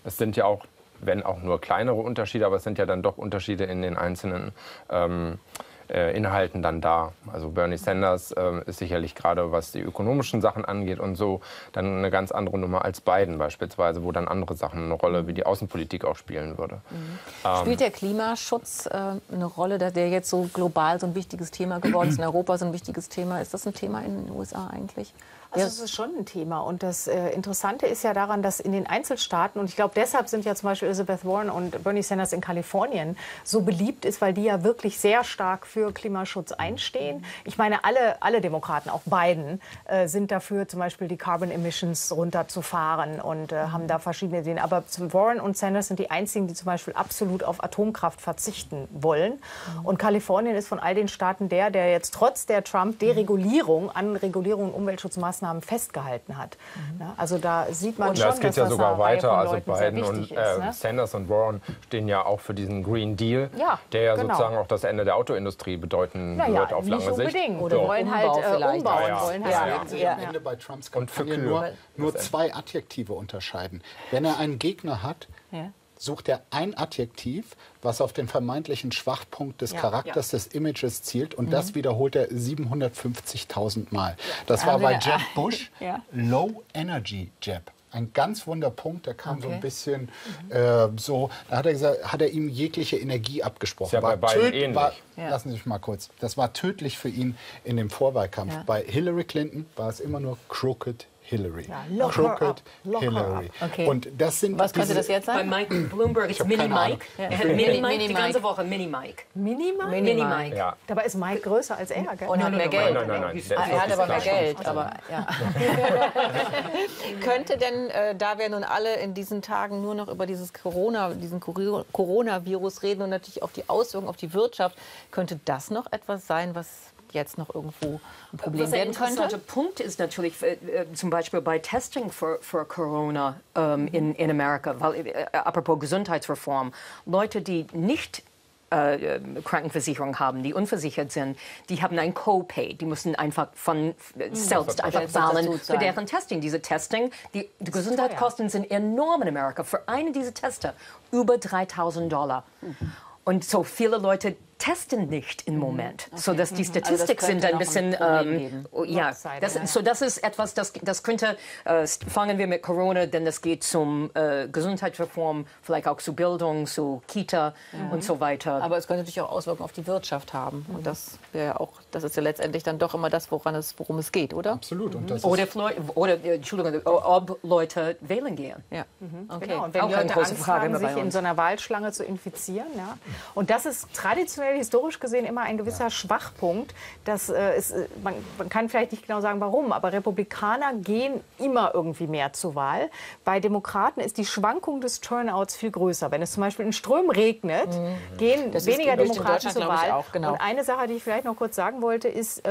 D: Es sind ja auch, wenn auch nur kleinere Unterschiede, aber es sind ja dann doch Unterschiede in den einzelnen Inhalten dann da. Also Bernie Sanders ist sicherlich gerade, was die ökonomischen Sachen angeht und so, dann eine ganz andere Nummer als Biden beispielsweise, wo dann andere Sachen eine Rolle wie die Außenpolitik auch spielen würde.
A: Spielt der Klimaschutz eine Rolle, der jetzt so global so ein wichtiges Thema geworden ist, in Europa so ein wichtiges Thema? Ist das ein Thema in den USA eigentlich?
F: Also es ist schon ein Thema. Und das Interessante ist ja daran, dass in den Einzelstaaten, und ich glaube, deshalb sind ja zum Beispiel Elizabeth Warren und Bernie Sanders in Kalifornien so beliebt ist, weil die ja wirklich sehr stark für Klimaschutz einstehen. Ich meine, alle Demokraten, auch Biden, sind dafür, zum Beispiel die Carbon Emissions runterzufahren und haben da verschiedene Ideen. Aber Warren und Sanders sind die einzigen, die zum Beispiel absolut auf Atomkraft verzichten wollen. Und Kalifornien ist von all den Staaten der jetzt trotz der Trump-Deregulierung an Regulierung und Umweltschutzmaßnahmen festgehalten hat. Also da sieht man schon,
D: das geht
F: dass
D: ja sogar weiter. Also
F: Biden
D: und Sanders und Warren stehen ja auch für diesen Green Deal, der ja sozusagen auch das Ende der Autoindustrie bedeuten wird auf lange Sicht.
F: Unbedingt. Oder wollen halt umbauen.
E: Am Ende bei Trumps Kampagne nur zwei Adjektive unterscheiden. Wenn er einen Gegner hat, sucht er ein Adjektiv, was auf den vermeintlichen Schwachpunkt des Charakters, des Images zielt. Und das wiederholt er 750.000 Mal. Das war bei Jeb Bush Low Energy Jeb. Ein ganz Wunderpunkt, der kam so ein bisschen da hat er gesagt, hat er ihm jegliche Energie abgesprochen.
D: Ja, bei beiden ähnlich.
E: Lassen Sie mich mal kurz. Das war tödlich für ihn in dem Vorwahlkampf. Bei Hillary Clinton war es immer nur Crooked Hillary. Crooked Hillary.
A: Okay.
E: Und das sind
A: was könnte das jetzt sein?
C: Bei Mike Bloomberg ist Mini Mike. Er hat Mini Mike die ganze Woche. Mini Mike.
F: Mini Mike?
C: Mini Mike.
E: Ja.
F: Dabei ist Mike größer als er, gell?
A: Und hat mehr Geld.
D: Nein.
A: Er hat aber mehr Geld. Aber, könnte denn, da wir nun alle in diesen Tagen nur noch über diesen Coronavirus reden und natürlich auch die Auswirkungen auf die Wirtschaft, könnte das noch etwas sein, was jetzt noch irgendwo ein Problem werden könnte?
C: Was ein interessanter Punkt ist natürlich zum Beispiel bei Testing für Corona in Amerika, weil apropos Gesundheitsreform, Leute, die nicht Krankenversicherung haben, die unversichert sind, die haben ein Co-Pay. Die müssen einfach von selbst einfach zahlen für deren Testing. Diese Testing, die Gesundheitskosten sind enorm in Amerika. Für einen dieser Tester über $3.000. Und so viele Leute testen nicht im Moment, so dass die Statistik sind ein bisschen das ist etwas, das könnte fangen wir mit Corona, denn das geht zum Gesundheitsreform, vielleicht auch zu Bildung, zu Kita und so weiter.
A: Aber es könnte natürlich auch Auswirkungen auf die Wirtschaft haben und das ist ja letztendlich dann doch immer das, worum es geht, oder?
E: Absolut. Und das
C: Entschuldigung, ob Leute wählen gehen.
A: Ja. Okay.
F: Genau. Und wenn
C: auch
F: Leute
C: eine große
F: Angst
C: Frage
F: haben, sich
C: bei
F: in
C: uns.
F: so einer Wahlschlange zu infizieren, und das ist traditionell traditionell, historisch gesehen immer ein gewisser Schwachpunkt. Das man kann vielleicht nicht genau sagen, warum, aber Republikaner gehen immer irgendwie mehr zur Wahl. Bei Demokraten ist die Schwankung des Turnouts viel größer. Wenn es zum Beispiel in Strömen regnet, gehen weniger Demokraten zur Wahl.
A: Auch, genau.
F: Und eine Sache, die ich vielleicht noch kurz sagen wollte, ist,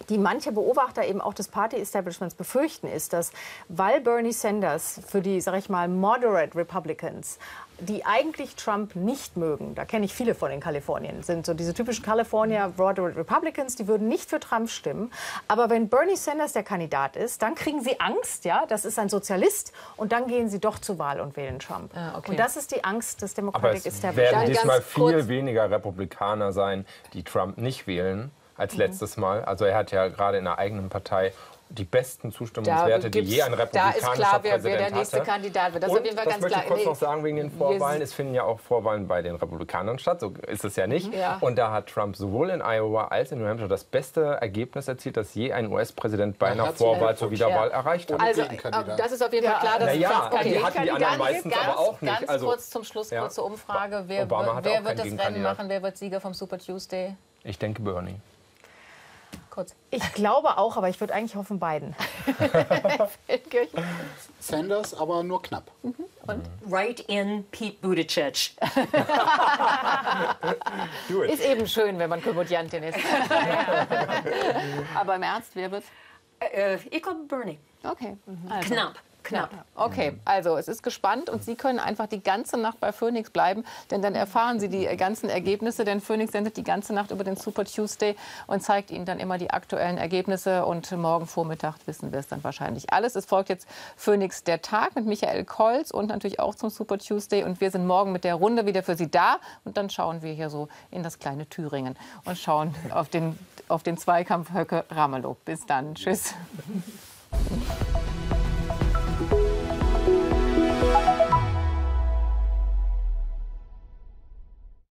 F: die manche Beobachter eben auch des Party-Establishments befürchten, ist, dass, weil Bernie Sanders für die, sag ich mal, moderate Republicans, die eigentlich Trump nicht mögen, da kenne ich viele von in Kalifornien, sind so diese typischen California moderate Republicans, die würden nicht für Trump stimmen. Aber wenn Bernie Sanders der Kandidat ist, dann kriegen sie Angst, ja, das ist ein Sozialist, und dann gehen sie doch zur Wahl und wählen Trump.
A: Ah, okay.
F: Und das ist die Angst des
D: Aber
F: Democratic
D: es
F: Establishment.
D: werden diesmal
A: Ganz kurz.
D: viel weniger Republikaner sein, die Trump nicht wählen, als letztes Mal. Also er hat ja gerade in der eigenen Partei die besten Zustimmungswerte, die je ein
A: Da
D: republikanischer
A: ist klar, wer
D: Präsident
A: der nächste
D: hatte.
A: Kandidat wird. Das ist auf jeden Fall
D: das
A: ganz
D: möchte
A: klar.
D: ich kurz noch sagen wegen den Vorwahlen. Es finden ja auch Vorwahlen bei den Republikanern statt, so ist es ja nicht.
A: Ja.
D: Und da hat Trump sowohl in Iowa als in New Hampshire das beste Ergebnis erzielt, das je ein US-Präsident bei einer
E: herzlichen
D: Vorwahl zur
E: Glückwunsch.
D: Wiederwahl erreicht hat.
A: Also,
E: Gegenkandidat.
A: das ist auf jeden Fall klar, dass
D: Naja,
A: Trump kein
D: die hatten die anderen
A: Gegenkandidat
D: meistens
A: ist.
D: aber auch nicht.
A: Ganz
D: Also,
A: kurz zum Schluss,
D: ja.
A: kurze Umfrage. Wer
D: Obama hatte
A: wird
D: auch keinen
A: das Rennen
D: Gegenkandidat.
A: machen? Wer wird Sieger vom Super Tuesday?
D: Ich denke Bernie.
A: Kurz.
F: Ich glaube auch, aber ich würde eigentlich hoffen, Biden.
E: Sanders, aber nur knapp.
C: Right in Pete Buttigieg.
A: Ist eben schön, wenn man Komödiantin ist. Aber im Ernst, wer wird?
C: Ich glaube Bernie.
A: Okay. Also.
C: Knapp.
A: Okay, also es ist gespannt und Sie können einfach die ganze Nacht bei Phoenix bleiben, denn dann erfahren Sie die ganzen Ergebnisse, denn Phoenix sendet die ganze Nacht über den Super Tuesday und zeigt Ihnen dann immer die aktuellen Ergebnisse und morgen Vormittag wissen wir es dann wahrscheinlich alles. Es folgt jetzt Phoenix der Tag mit Michael Kolz und natürlich auch zum Super Tuesday und wir sind morgen mit der Runde wieder für Sie da und dann schauen wir hier so in das kleine Thüringen und schauen auf den Zweikampf Höcke-Ramelow. Bis dann, tschüss.